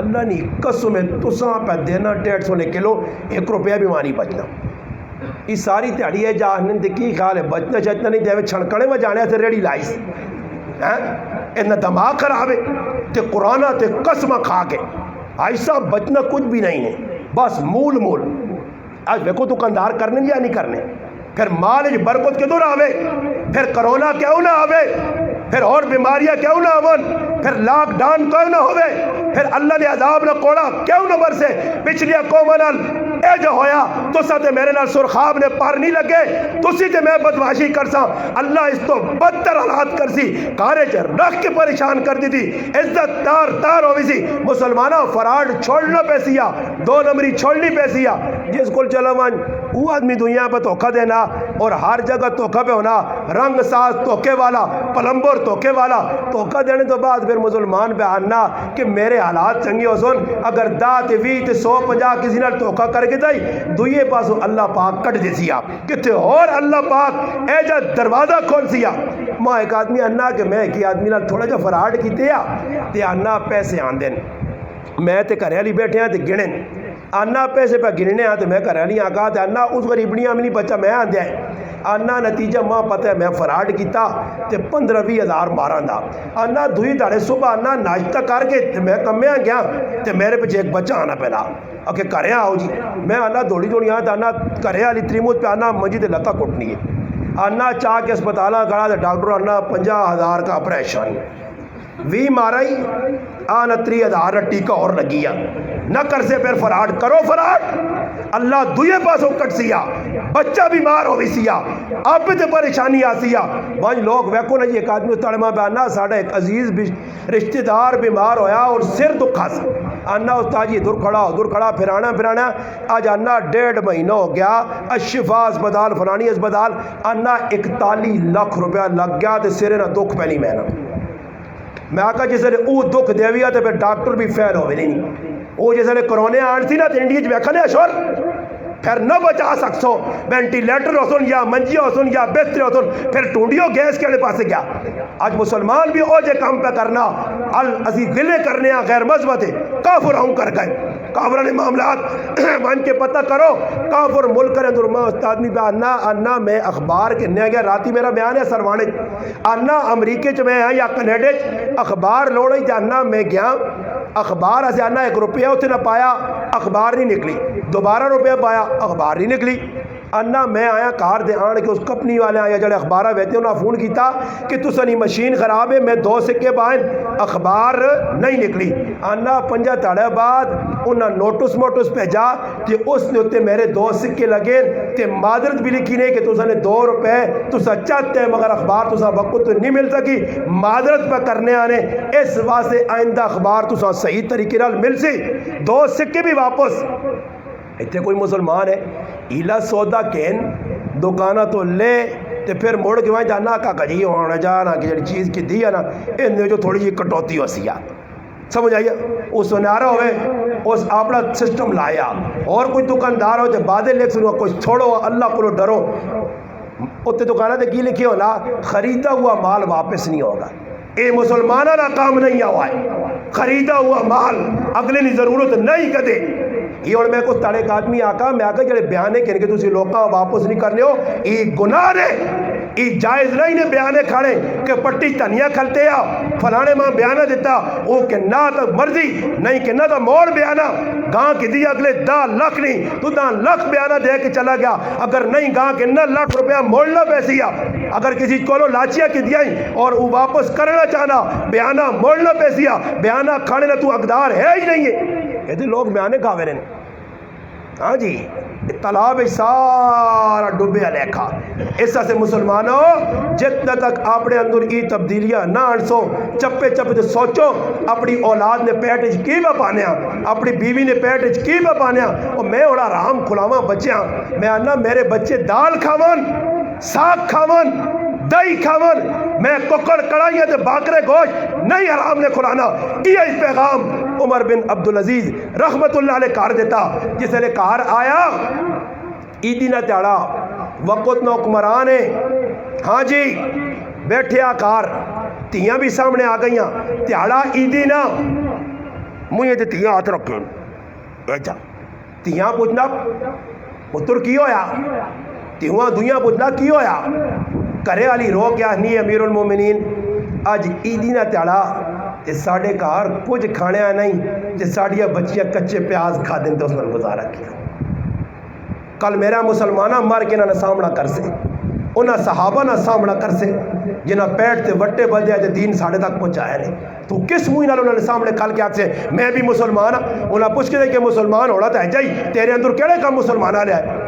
اللہ نے قسم میں تساں پہ دینا 150 کلو 1 روپیہ بھی مانی بچنا یہ ساری تیاری ہے جاہنن دے کی خیال ہے بچنا چچنا نہیں دے چھڑکڑے میں جانے سے ریڈی لائیس انہ دماغ خراب ہے تے قرآن تے قسم کھا کے ایسا بچنا کچھ بھی نہیں ہے بس مول آج دیکھو تو کندار کرنے یا نہیں کرنے پھر مال برکت کے دور آوے پھر کرونا کیوں نہ آوے پھر اور بیماریاں کیوں نہ آون پھر لاک ڈاؤن کیوں نہ ہوئے پھر اللہ نے عذاب نہ کوڑا کیوں نہ برسے پچھلی قوم نال اے جو ہویا تو ساتھ میرے نال سرخاب نے پار نہیں لگے تو سی تے میں بدماشی کرساں اللہ اس تو بدتر حالات کرسی کارے چ رکھ کے پریشان کر دی تھی عزت تار ہوئی سی مسلمانوں فراڈ چھوڑنا پیسیا 2 نمبری چھوڑنی پیسیا جس کو چلو ون وہ آدمی دنیا پہ دھوکہ دینا اور ہر جگہ دھوکہ پہ ہونا رنگ ساز دھوکے والا پلمبر دھوکے والا دھوکہ دینے تو بعد پھر مسلمان پہ آنا کہ میرے حالات چنگی ہو سن اگر دا تے 150 کسی نے دھوکہ کر کے دائی دوئے پاسو اللہ پاک کٹ دے سیا کتے اور اللہ پاک اے جا دروازہ کھول سیا ماں ایک آدمی انا کہ میں ایک آدمی نال تھوڑا جا فراڈ کیتے تے انا پیسے آن دین میں تے گھر والی بیٹھے ہیں تے گنن آنا پیسے پہ گرنے ہیں تو میں کر رہی آگاہ تے آنا اس غریبنی عملی بچہ میں آن دیا ہے آنا نتیجہ ماں پتہ ہے میں فراڈ کیتا تے 15-20 ہزار ماران دا آنا دوئی داڑے صبح آنا ناشتہ کر کے میں کم میں گیا تے میرے پچھے ایک بچہ آنا پہلا اوکے کرے آؤ جی میں آنا دوڑی آتا آنا کرے آلی تریموت پہ آنا مجھے لتا کٹنی ہے آنا چاہ کے اسپتالہ کھڑا تے ڈاکٹر آنا 50,000 کا آپریشن وی مارائی آنا 3,000 ٹیکہ اور لگیا نہ کر سے پھر فراڈ کرو فراڈ اللہ دوئے پاسوں کٹ سیا بچہ بیمار ہوئی سیا اب بھی تے پریشانی آ سیا وہاں لوگ ویکو نا جی ایک آدمی تڑمہ پہ آنا ساڑھا ایک عزیز رشتہ دار بیمار ہویا اور سر دکھا سا آنا استاد جی دور کھڑا پھرانا آج آنا 1.5 مہینہ ہو گیا الشفا اسپتال فلانی اسپتال آنا 41 لاکھ روپیہ لگ گیا تے سرے نہ دکھ پہلی مہینہ میں آکا جسے او دکھ دیویا تے پھر ڈاکٹر بھی فیل ہوئے نہیں وہ جیسے کرونے آن سی نا تو انڈیا بیکھنے اشور پھر نہ بچا سکسو وینٹیلیٹر ہو سن یا منجی ہو سن یا بستر ہو سن پھر ٹونڈیوں گیس کے پاس گیا آج مسلمان بھی او جے کام پہ کرنا اسی گلے کرنے غیر مذہبت کافر ہوں کر گئے کافرہ نے معاملات مان کے پتہ کرو کافر ملک کریں در میں استاد میں آنا میں اخبار کے نیا گیا راتی میرا بیان ہے سروانے آنا امریکہ چ میں یا کنیڈے اخبار لوڑی جاننا میں گیا اخبار اسے آنا 1 روپیہ اتنے نہ پایا اخبار نہیں نکلی دوبارہ روپیہ پایا اخبار نہیں نکلی انا میں آیا کار دے آن کے اس کمپنی والے آیا جڑے اخبارہ ویتے انہاں فون کیتا کہ تسانی مشین خراب ہے میں 2 سکے پائیں اخبار نہیں نکلی انا 5 تاڑے بعد انہاں نوٹس بھیجا کہ اس نے ہوتے میرے 2 سکے لگے تے معذرت بھی لکھی نہیں کہ تسانے 2 روپے تسا چاہتے ہیں مگر اخبار تسا وقت تو نہیں مل سکی معذرت پہ کرنے آنے اس واسطے آئندہ اخبار تسا صحیح طریقے نال مل سی 2 سکے بھی واپس اتنے کوئی مسلمان ہے ایلا سودا کین دکانہ تو لے تے پھر موڑ کے وہاں جانا کا جی ہونا جانا کہ جڑی چیز کی دی ہے نا انہیں جو تھوڑی جی کٹوتی ہو سیا سمجھ آئیے اس سنارا ہوئے اس اپنا سسٹم لایا اور کوئی دکاندار ہو جب بعدیں لکھ سنو کوئی چھوڑو اللہ کو ڈرو اتنے دکانہ تے کی لکھی ہونا خریدا ہوا مال واپس نہیں ہوگا اے مسلمانہ نا کام نہیں ہوا ہے خریدا ہوا مال اگلے نہیں ضرورت نہیں کدے یہ اور میں کو تڑے ایک آدمی آکا میں آکا جڑے بیانے کہنے کہ تسی لوکاں واپس نہیں کرنے ہو یہ گناہ نے یہ جائز نہیں نے بیانے کھانے کہ پٹی تنیا کھلتے آ فلانے ماں بیانہ دیتا او کہ نہ تو مرضی نہیں کہ نہ تو موڑ بیانہ گاں کی دی اگلے 10 لاکھ نہیں تو 10 لاکھ بیانہ دے کے چلا گیا اگر نہیں گاں کے 9 لاکھ روپیہ موڑنا پیسی آ اگر کسی کولو لاچیا کی دیائی اور وہ واپس کرنا چاہنا بیانہ موڑنا پیسی آ بیانہ کھانے نہ تو اقدار ہے ہی نہیں ہے یہ لوگ بیانے کھاوے رہے ہاں جی تالاب سارا ڈوبے لیکھا اس سے مسلمانوں جتنا تک اپنے اندر ای تبدیلیاں نہ انسو چپے چپے تو سوچو اپنی اولاد نے پیٹ کی بپانے اپنی بیوی نے پیٹ کی بپانے اور میں اوڑا رام کھلاواں بچیاں میں آنا میرے بچے دال کھاون ساگ کھاون دہی کھاون میں ککڑ کڑائیاں تے باکرے گوشت نہیں حرام نے کھلانا یہ پیغام عمر بن عبدالعزیز رحمت اللہ علیہ کار دیتا جس نے کار آیا عیدی نہ تیاڑا وقت نہ حکمران ہے ہاں جی بیٹھے کار تیاں بھی سامنے آ گئیاں تیاڑا عیدی نہ مجھے تے تیاں ہاتھ رکھیں ایچا تیاں پوچھنا پتر کی ہویا تیواں دنیا پوچھنا کی ہویا کرے والی رو کیا نہیں امیر المومنین اج عیدی نہ تیاڑا تے ساڑھے کار کچھ کھانے نہیں تے ساڑھیا بچیاں کچے پیاز کھا دیں تو اس نے گزارا کیا کل میرا مسلمانہ مر کے نہ سامنا کر سے انہاں صحابہ نہ سامنا کر سے جنہاں پیٹ تے وٹے بدیا تے دین ساڑھے تک پہنچایا نہیں تو کس موئی نال انہوں نے سامنے کھال کے آپ سے میں بھی مسلمان ہاں انہاں پوچھ کے دے کہ مسلمان ہونا تا ہے جائی تیرے اندر کیڑے کام مسلمان آ رہا ہے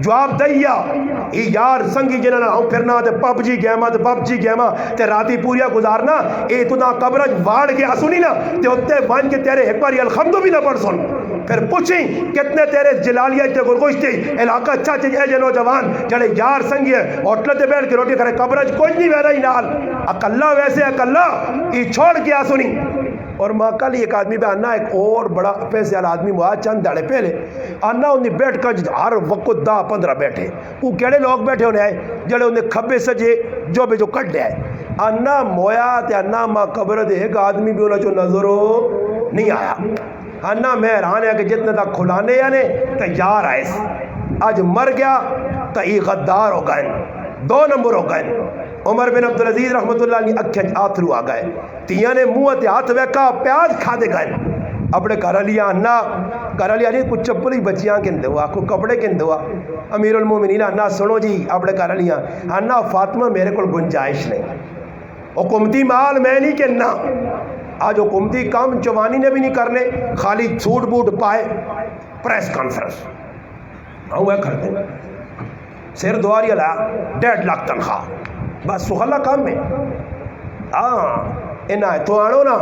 جواب دیا ای یار سنگی جنہاں ہوں پھرنا تے پب جی گیما تے راتی پوریا گزارنا اے تو نہ قبرج واڑ گیا سنی نا تے ہوتے بان کے تیرے ایک باری الحمدو بھی نہ پڑھ سن پھر پوچھیں کتنے تیرے جلالیہ تے گرگوشتی علاقہ اچھا چیز اے جنو جوان جڑے یار سنگی ہے ہوٹل تے بیٹھ کے روٹی کرے قبرج کوئی نہیں ویرہ ہی نال اکلہ ویسے اکلہ ای چھوڑ گیا سنی اور ماں کل ایک آدمی پہ آنا ایک اور بڑا پیسے والا آدمی ہوا چند داڑے پہلے آنا انہیں بیٹھ کر ہر وقت 10-15 بیٹھے وہ کیڑے لوگ بیٹھے ہونے آئے جڑے انہیں کھبے سجے جو بے جو کٹ دے آئے آنا مویا تے آنا ماں قبر دے ایک آدمی بھی انہیں جو نظرو نہیں آیا آنا میں حیران ہے کہ جتنے تک کھلانے یعنی تیار آئے آج مر گیا تو ای غدار ہو گئے 2 نمبر ہو گئے عمر بن عبدالعزیز رحمت اللہ علیہ اکھیں آتھرو آ گئے تیاں نے منہ تے ہاتھ ویکا پیاز کھا دے گئے اپنے گھر لیا انا گھر لیا نہیں کچھ چپل ہی بچیاں کن دوا کوئی کپڑے کن دوا امیر المومنین انا سنو جی اپنے گھر لیا انا فاطمہ میرے کو گنجائش نہیں حکومتی مال میں نہیں کہنا آج حکومتی کام جوانی نے بھی نہیں کرنے خالی سوٹ بوٹ پائے پریس کانفرنس وہ کرتے سیر دواری علیہ 1.5 لاکھ تنخواہ بس سخلا کام میں انہاں تو آنو نا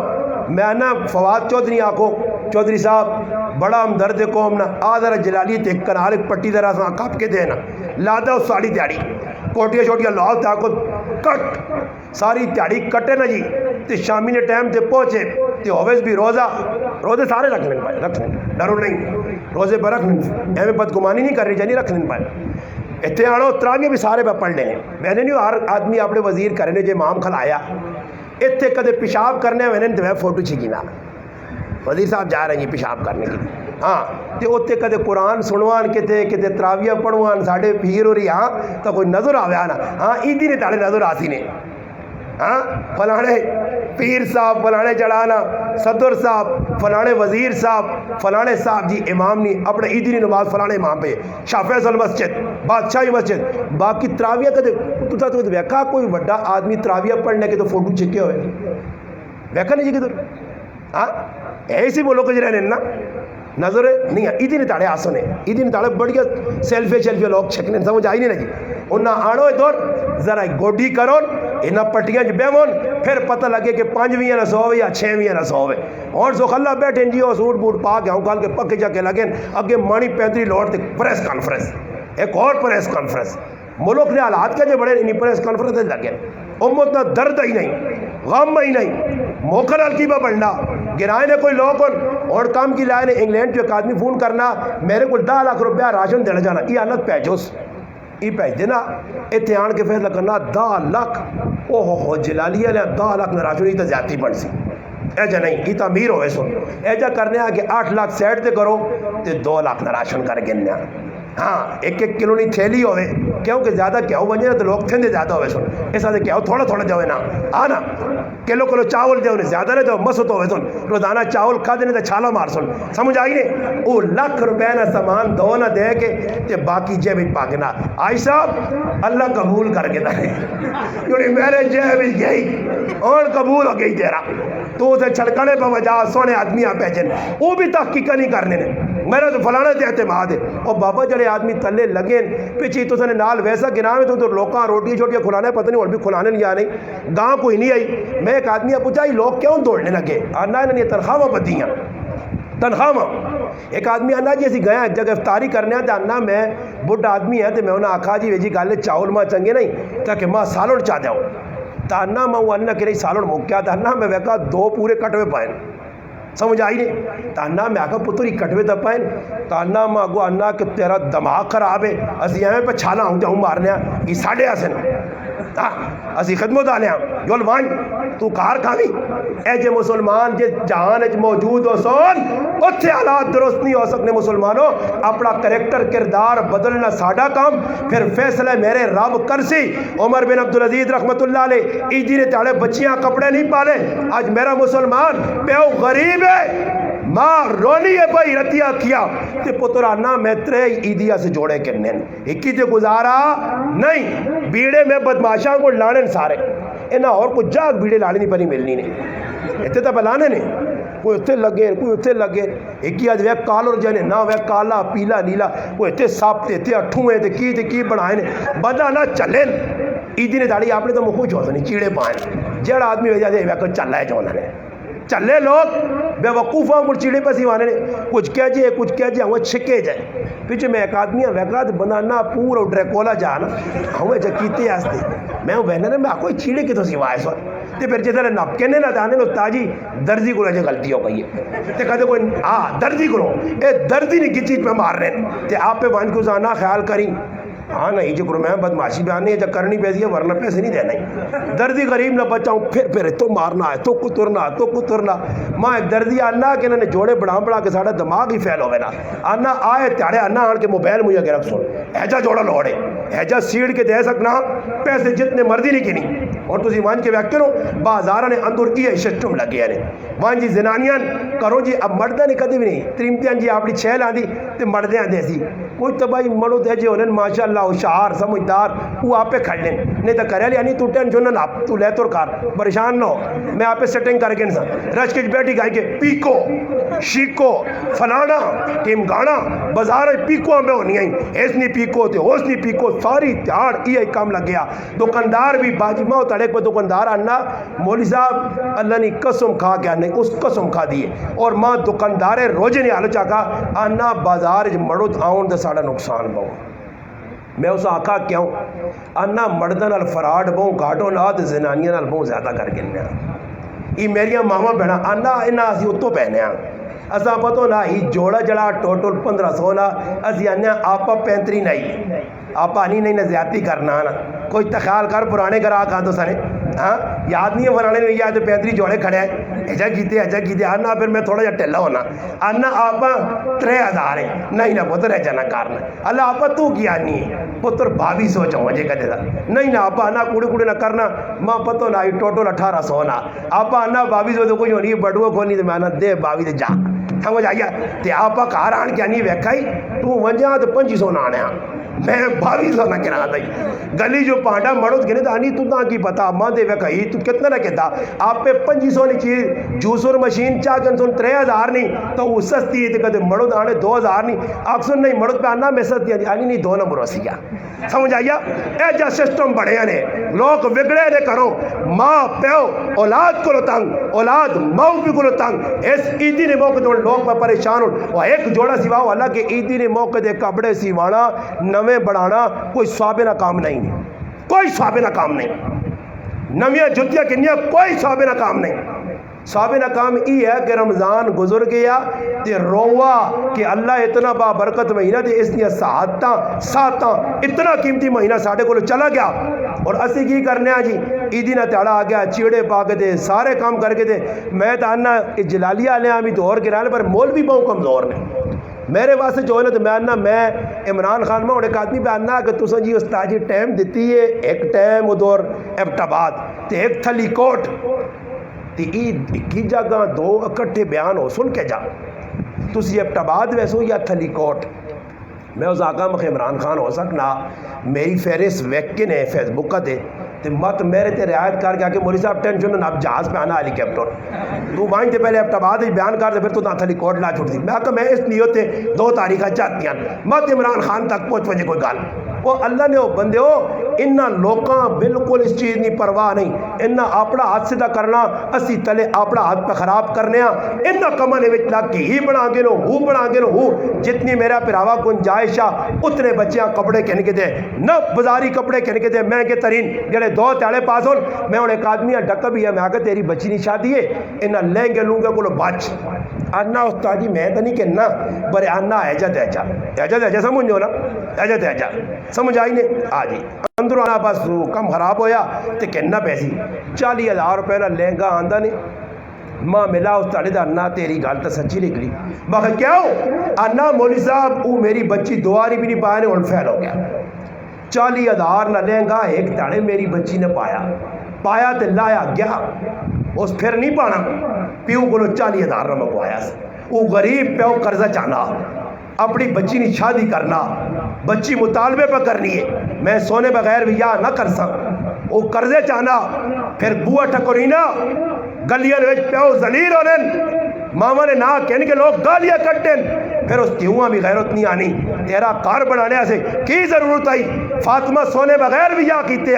میں آنا فواد چودھری آنکھو چودھری صاحب بڑا ہمدرد قوم نا آدھر جلالی تے کنال پٹی درہ ساں کپ کے دینا لادا اس ساڑی تیاری کوٹیا شوٹیا لاؤ تاکو کٹ ساری تیاری کٹے نا جی تے شامی نے ٹائم تے پہنچے تے ہوویز بھی روزے سارے رکھ لیں پائے رکھ لیں ڈرو نہیں روزے پر رکھ لیں ایمیں بدگمانی نہیں کر رہی جانی رکھ لیں پائے اتنے آنو تراویہ بھی سارے پہ پڑھ لیں میں نے نہیں ہر آدمی اپنے وزیر کرنے جو امام کھلایا اتنے کدے پیشاب کرنے میں نے تو میں فوٹو چھکی نا وزیر صاحب جا رہے ہیں پیشاب کرنے کی ہاں تو اتنے کدے قرآن سنوان کتے تراویہ پڑھوان ساڑھے پیر ہو رہی ہاں تو کوئی نظر آوے آنا ہاں عیدی نے تاڑے نظر آسی نے ہاں فلانے پیر صاحب فلانے چڑھانا صدر صاحب فلانے وزیر صاحب فلانے صاحب جی امام نہیں اپنے عیدی نے نماز فلانے امام پہ شاہ فیصل مسجد بادشاہی مسجد باقی تراویہ کدے تو ویکھا کوئی وڈا آدمی تراویہ پڑھنے کے تو فوٹو چھکے ہوئے ویکھا نہیں جی کدھر ہاں ایسی بولو کچھ رہنے نا نظر نہیں ہے عیدی نے تاڑے آسنے عیدی نے تاڑے بڑھیا سیلفی لوگ چھکنے سمجھ آئی نہیں لگی انہاں آڑو دور ذرا گوڈی کرون انہاں پٹیاں جو بیمون پھر پتہ لگے کہ 5ویں نہ 100 یا 6ویں نہ 100 اور سو خلا بیٹھیں جی اور سوٹ بوٹ پا کے کال کے پکے جا کے لگیں اگے مانی 35 لوٹ تے پریس کانفرنس ایک اور پریس کانفرنس ملک نے حالات کے جو بڑے انہی پریس کانفرنس لگے امت نہ درد ہی نہیں غم ہی نہیں موقع القیبہ بڑھنا گرائے نے کوئی لوگ اور کام کی لائے نے انگلینڈ جو ایک آدمی فون کرنا میرے کو 10 لاکھ روپیہ راشن دینا جانا یہ حالت پیجوس یہ پیج دینا اتحان کے فیصلہ کرنا 10 لاکھ اوہ جلالیہ نے 10 لاکھ نے راشن ہی تو زیادتی بڑھ سی ایجا نہیں یہ تعمیر ہوئے سن ایجا کرنے آگے 8 لاکھ سیٹ دے کرو تے 2 لاکھ نے راشن کر گننے ہاں 1-1 کلو نہیں تھیلی ہوئے کیونکہ زیادہ کہو بنجے نا تو لوگ تھندے زیادہ ہوئے سن اس واسطے کہو تھوڑا تھوڑا جو ہے نا آنا کلو چاول جو زیادہ نہ جو مسط ہوئے سن روزانہ چاول کھا دینے تو چھالا مار سن سمجھ آئی نہیں وہ لاکھ روپے نہ سامان دو نہ دے کے تے باقی جیب پاکنا آئی صاحب اللہ قبول کر کے دے کیونکہ میرے جیب گئی اور قبول ہو گئی تیرا تو اسے چھڑکنے پہ وجہ سونے آدمی آپ پیجن وہ بھی تحقیقہ نہیں کرنے نے میرا تو فلانا تے اعتماد ہے اور بابا جڑے آدمی تلے لگے پچھی تو سنے نال ویسا گنا میں تو لوکاں روٹی چھوٹیاں کھلانے پتہ نہیں اور بھی کھلانے نہیں آنے گاں کوئی نہیں آئی میں ایک آدمی پوچھا یہ لوگ کیوں دوڑنے لگے آنا انہوں نے تنخواہ بدیاں تنخواہ ایک آدمی آنا جی اسی گیا ایک جگہ افطاری کرنے آتا آنا میں بڑھا آدمی ہے تو میں انہوں نے آکھا جی ویجی گالے چاول ماں چنگے نہیں تاکہ ماں سالوڑ چاہ جاؤ تانا ماں انہوں کہ نہیں سالوڑ مکیا تانا میں ویکا 2 پورے کٹوے پائیں سمجھ آئی نہیں تانا میں آکھا پتری کٹوے دا پائیں تانا ماں گو آنا کہ تیرا دماغ خراب ہے اسی ہمیں پہ چھالا ہوں جاؤں مارنے یہ ساڑھے آسن اسی خدمت آلے ہیں یول وان تو کار کھاوی اے جے مسلمان جے جہان اچ موجود ہو سون اتھے حالات درست نہیں ہو سکنے مسلمانوں اپنا کریکٹر کردار بدلنا ساڑھا کام پھر فیصلہ میرے رب کرسی عمر بن عبدالعزیز رحمت اللہ علیہ ایجی نے تاڑے بچیاں کپڑے نہیں پالے آج میرا مسلمان پیو غریب ہے ماں رونی ہے بھائی رتیا کیا تے پترانا میں 3 عیدیہ سے جوڑے کرنے ایکی تے گزارا نہیں بیڑے میں بدماشاں کو لانن سارے انہا اور کچھ جاگ بیڑے لانے نہیں پڑی ملنی نہیں اتنے تا بلانے نہیں کوئی اتنے لگے کوئی اتنے لگے ایک آج ویک کالر جانے نہ ویک کالا پیلا نیلا کوئی اتنے ساپ تے اتنے اٹھویں تے کی بڑھائیں بدا نہ چلیں عیدی نے داڑی آپ نے تو مخوش ہو سنی چیڑے پائیں جڑا آدمی ہو جائے ویک چلا ہے جونا نے چلے لوگ بے وقوفاں مر چیڑے پہ سیوانے نے کچھ کہہ جائے ہمیں چھکے جائے پیچھے میں ایک آدمی ہوں ویکات بنانا پورا ڈریکولا جانا ہمیں جا کیتے آستے میں ہوں بہنے نے میں کوئی چیڑے کی تو سیوائے سو تے پھر جیسے نپکے نے نہ دانے لو تاجی درزی کو رہے غلطی ہو گئی ہے تے کہتے کوئی درزی کو اے دردی نہیں کی چیز پہ مار رہے تے آپ پہ وان کو زانا خیال کریں ہاں نہیں جو کرو میں بدماشی بیانی ہے جب کرنی پیسی ہے ورنہ پیسے نہیں دینا ہی دردی غریب نہ بچاؤں پھر تو مارنا ہے تو کترنا ماں ایک دردی آنا کہ انہوں نے جوڑے بڑھا کے ساڑھا دماغ ہی فیل ہوئے نا آنا آئے تیارے آنا آن کے موبائل مجھے کے رکھ سو ایجا جوڑا لوڑے ایجا سیڑ کے دے سکنا پیسے جتنے مرضی نہیں کنی اور تو مان کے ویک کرو بازارہ نے اندر یہ ششٹم لگے ہیں وہاں جی زنانیاں کرو جی اب مردہ نے کدی بھی نہیں تریمتیاں جی اپنی 6 لاندی تے مردیاں دیسی کوئی تباہی مڑو دے جے انہیں ماشاءاللہ ہوشیار سمجھدار وہ آپ پہ کھڑ لیں نہیں تو کرے لیا نہیں تو ٹینشن نہ تو لے تو کار پریشان نہ ہو میں آپ پہ سیٹنگ کر کے انسان رش کے بیٹھی گائی کے پیکو شیکو فلانا ٹیم گانا بازار پیکو ہمیں ہونی آئیں ایسنی پیکو تے اوسنی پیکو ساری تیار یہ کام لگ گیا دکاندار بھی باجی ماں تڑے پہ دکاندار آنا مولی صاحب اللہ نے قسم کھا کے آنے اس قسم کھا دیئے اور ماں دکاندارے روجے نہیں آلو چاکا آنا بازار مڑد آؤن دے ساڑا نقصان بہو میں اسے آکھا کیوں آنا مردن الفراڈ بہوں گھاٹوں نہ دے زنانیاں نال بہوں زیادہ کر گننے یہ میریاں ماما بہنا آنا انہا اسی اتو پہنے ہیں اسا پتو نہ ہی جوڑا جڑا ٹوٹل 1500 نا اسی آنے آپا 35 نہیں آپا نہیں نہ زیادتی کرنا نا کوئی تخیال کر پرانے گھر آکھا تو سنے ہاں یاد نہیں ہے فرانے نہیں آج 35 جوڑے کھڑے ہیں ایجا کیتے آنا پھر میں تھوڑا جا ٹیلا ہونا آنا آپا 3000 ہے نہیں نہ پتر ہے جانا کارنا اللہ آپا تو کیا نہیں ہے پتر 2200 چاہوں مجھے کہتے تھا نہیں نہ آپا آنا کوڑے نہ کرنا ماں پتو نہ ٹوٹل 1800 نا آپا آنا 2200 تو کوئی ہونی بڑھو کھولنی تو میں آنا دے 22 جا سمجھ آئیا تے آپا کار آن کیا نہیں ویکھائی تو ونجا تو 500 نہ آنے میں 2200 نہ کرا دائی گلی جو پانڈا مڑوت گنے دانی تو نہ کی پتا ماں دے ویکھائی تو کتنا نہ کہتا آپ پہ 500 نہیں چیز جوسر مشین چاہ کن سن 3000 نہیں تو وہ سستی ہے تو کہتے مڑوت آنے 2000 نہیں آکسن نہیں مڑوت پہ آنا میں سستی ہے آنی نہیں 2 نمبر ہو سیا سمجھ آئیا اے جا سسٹم بڑھے نے لوگ وگڑے نے کرو ماں پیو اولاد کو تنگ اولاد ماں بھی کو تنگ اس عیدی نے موقع دے لوگ پہ پریشان ہو وہ ایک جوڑا سیواؤ اللہ کہ عیدی نے موقع دے کپڑے سیوانا نویں بڑھانا کوئی ثوابنہ کام نہیں کوئی ثوابنہ کام نہیں نویاں جتیاں کنیاں کوئی ثوابنہ کام نہیں ثوابنہ کام یہ ہے کہ رمضان گزر گیا تے روا کہ اللہ اتنا بابرکت مہینہ تے اس لیے ساتاں اتنا قیمتی مہینہ ساڑھے کو چلا گیا اور اسی کی کرنے ہیں جی عیدی نہ تیڑا آ گیا چیڑے پا کے دے سارے کام کر کے دے میں تانا جلالیہ آلے ہمیں تو اور گرانے پر مول بھی بہت کمزور نے میرے واسطے جو ہے نا تو میں آنا میں عمران خان میں ایک آدمی پہ آنا کہ تساں جی استاد جی ٹائم دیتی ہے ایک ٹائم ادھر ایبٹ آباد تے ایک تھلی کوٹ تے ایک جگہ دو اکٹھے بیان ہو سن کے جا تسی ایبٹ آباد ویسو یا تھلی کوٹ میں اس آقا مخ عمران خان ہو سکنا میری فہرست ویکن ہے فیس بک کا دے تے مت میرے تے رعایت کر کے کہ مولوی صاحب ٹینشن نہ اب جہاز پہ آنا ہیلی کاپٹر تو وہیں تے پہلے ایبٹ آباد ہی بیان کر دے پھر تو تھلی کوٹ لا چھوڑ دی میں کہ میں اس نیت تے 2 تاریخاں چاہتی ہیں مت عمران خان تک پہنچ وجے کوئی گل وہ اللہ نے وہ بندے ہو انہاں لوکاں بالکل اس چیز نہیں پرواہ نہیں انہاں اپنا ہاتھ سیدھا کرنا اسی تلے اپنا ہاتھ پہ خراب کرنے انہاں کماں دے وچ لگ کے ہی بنا کے نو ہو بنا کے نو ہو جتنی میرا پراوا گنجائش اتنے بچیاں کپڑے کہن کے دے نہ بازاری کپڑے کہن کے دے مہنگے ترین جڑے 2 تیالے پاس ہون میں ہن ایک آدمی ڈک بھی ہے میں آ کے تیری بچی نہیں شادی ہے انہاں لہنگے لونگے کولو بچ آنا استاد جی میں تو نہیں کہنا برے آنا ایجا سمجھو نا ایجا سمجھ آئی نے آ جی اندروں آنا بس کم خراب ہویا تے کہنا پیسی 40,000 روپے نہ لہنگا آندا نہیں ماں ملا استاد دا انا تیری گل تو سچی نکلی باقی کیا ہو انا مولوی صاحب وہ میری بچی دواری بھی نہیں پایا نے ہن فیل ہو گیا 40,000 نہ لہنگا ایک تاڑے میری بچی نے پایا تے لایا گیا اس پھر نہیں پانا پیو کو 40,000 نہ منگوایا وہ غریب پیو قرضہ چاہنا اپنی بچی نے شادی کرنا بچی مطالبے پہ کرنی ہے میں سونے بغیر بھی یا نہ کر سک وہ قرضے چاہنا پھر بوا ٹکورینا گلیاں وچ پیو ذلیل ہونن ماما نے نہ کہنے کے لوگ گالیاں کٹن پھر اس تیواں بھی غیرت نہیں آنی تیرا کار بنانے سے کی ضرورت آئی فاطمہ سونے بغیر بھی یا کیتے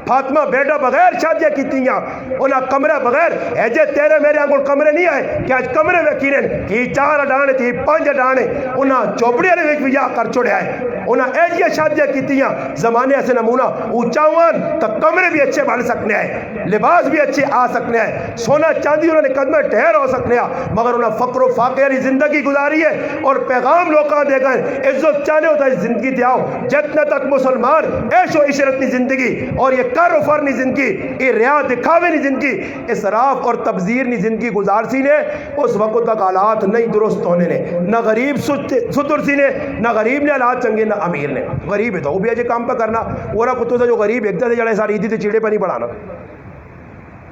فاطمہ بیٹا بغیر شادیاں کیتیاں انہاں کمرے بغیر ایجے تیرے میرے آنگل کمرے نہیں آئے کہ آج کمرے میں کیرن کی 4 اڈانے تھی 5 اڈانے انہاں چوپڑی والے بھی یا کر چھوڑے آئے انہاں ایجیاں شادیاں کیتیاں زمانے ایسے نمونہ اونچاوان تک کمرے بھی اچھے بن سکنے آئے لباس بھی اچھے آ سکنے آئے سونا چاندی انہوں نے قدمہ ٹھہر ہو سکنے آئے مگر انہاں فقر و فاقے والی زندگی گزاری ہے اور پیغام لوکاں دے گئے عزت چاہنے ہوتا ہے زندگی دیاؤ جتنا تک مسلمان عیش و عشرت نی زندگی اور یہ کر و فر نی زندگی یہ ریا دکھاوے نی زندگی اسراف اور تبذیر نی زندگی گزار سی نے اس وقت تک حالات نہیں درست ہونے نے نہ غریب ستر سی نے نہ غریب نے حالات چنگے نہ امیر نے غریب ہے تو وہ بھی اجے کام پہ کرنا اور کتوں سے جو غریب ایک دے جڑے ساری عیدی تے چیڑے پہ نہیں بڑھانا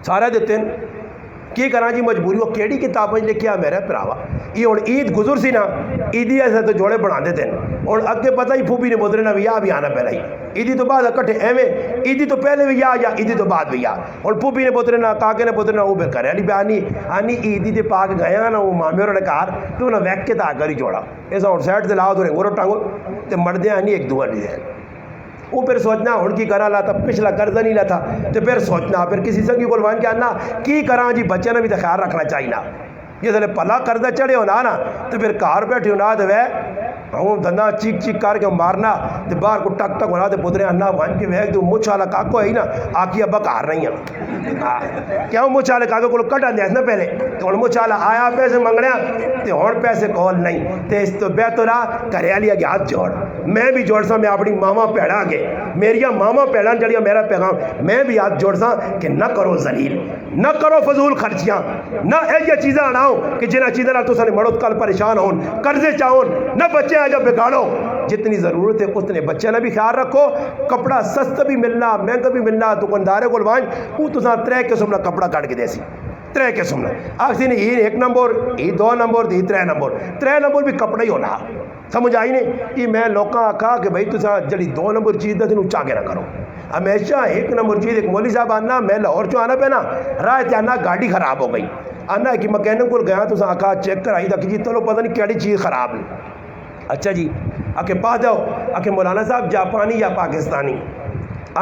سارے دیتے ہیں کی کرنا جی مجبوری وہ کیڑی کتاب لکھیا میرا پراوا یہ ہوں عید گزر سی نا عیدی ایسے تو جوڑے بنا دیتے ہیں اور اگے پتہ ہی پھوپھی نے بدرے نہ بھی بھی آنا پہلا ہی عیدی تو بعد اکٹھے ایویں عیدی تو پہلے بھی یا عیدی تو بعد بھی یا اور پھوپھی نے بدرے نہ کاکے نے بدرے نہ وہ بے کرے علی بیانی آنی عیدی تے پا کے گیا نا وہ مامی اور نے کہا تو نہ ویک کے تا کر ہی جوڑا ایسا اور سائڈ سے لاؤ تو رنگو ٹانگو تے مردے آنی ایک دعا نہیں دے وہ پھر سوچنا ہوں کی کرا لاتا پچھلا قرضہ نہیں لاتا تو پھر سوچنا پھر کسی سنگی کو لوان کے آنا کی کرا جی بچے نے بھی تو خیال رکھنا چاہیے نا یہ دلے پلا قرضہ چڑھے ہونا نا تو پھر کار بیٹھے ہونا تو وہ ہوں دھندا چیک چیک کر کے مارنا تو باہر کو ٹک ٹک ہونا تو پدرے انا بن کے ویک تو مچھ والا کاکو ہے نا آکی ابا کار نہیں ہیں کیوں مچھ والے کاکو کو کٹا دیا نا پہلے تو ہوں مچھ والا آیا پیسے منگنے تو ہوں پیسے کول نہیں تو اس تو بہتر کرے والی اگے ہاتھ جوڑ میں بھی جوڑ سا میں اپنی ماما پیڑا گے میریا ماما پیڑا جڑیا میرا پیغام میں بھی ہاتھ جوڑ سا کہ نہ کرو ذلیل نہ کرو فضول خرچیاں نہ ایسی چیزیں آناؤ کہ جنہ چیزیں تو سنے مڑو کل پریشان ہون قرضے چاہون نہ بچے آ جب بگاڑو جتنی ضرورت ہے اتنے بچے نہ بھی خیال رکھو کپڑا سستا بھی ملنا مہنگا بھی ملنا دکاندارے کو لوائیں وہ تو ساتھ 3 قسم کا کپڑا کٹ کے دے سی 3 قسم کا آخری نے یہ 1 نمبر یہ 2 نمبر یہ 3 نمبر 3 نمبر بھی کپڑا ہی ہونا سمجھ آئی نہیں یہ میں لوکاں آکھا کہ بھائی تو ساتھ جڑی 2 نمبر چیز دا تینوں چاہ کے نہ کرو ہمیشہ 1 نمبر چیز ایک مولوی صاحب آنا میں لاہور چو آنا پہ نا راہ تے آنا گاڑی خراب ہو گئی آنا کہ مکینک کو گیا تو آکھا چیک کرائی دا کہ جی چلو پتہ نہیں کیڑی چیز خراب ہے اچھا جی آکے پا جاؤ آکے مولانا صاحب جاپانی یا پاکستانی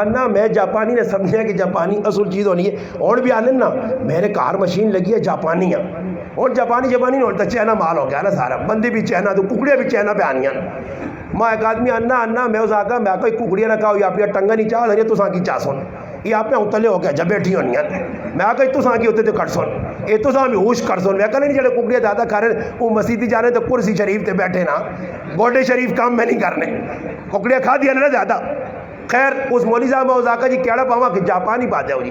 آنا میں جاپانی نے سمجھا کہ جاپانی اصل چیز ہونی ہے اور بھی آنے نا میرے کار مشین لگی ہے جاپانی اور جاپانی نہیں ہوتا چائنا مال ہو گیا نا سارا بندی بھی چائنا تو ککڑیاں بھی چائنا پہ آنی ماں ایک آدمی آنا میں اس آگا میں کوئی ککڑیاں نہ کہا یا اپنی ٹنگا نہیں چاہ رہی تو ساں کی چاہ سن یہ آپ نے اتلے ہو گیا جب بیٹھی ہونی میں آگا تو ساں کی ہوتے تو کٹ سن یہ تو ساں بھی ہوش کر سن میں کہا نہیں جڑے ککڑیاں زیادہ کھا رہے وہ مسیدی جانے تو کرسی شریف تے بیٹھے نا گوڈے شریف کام میں نہیں کرنے ککڑیاں کھا دیا نا زیادہ خیر اس مولوی صاحب میں اس آگا جی کیڑا پاواں کہ جاپانی پا جاؤ جی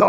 2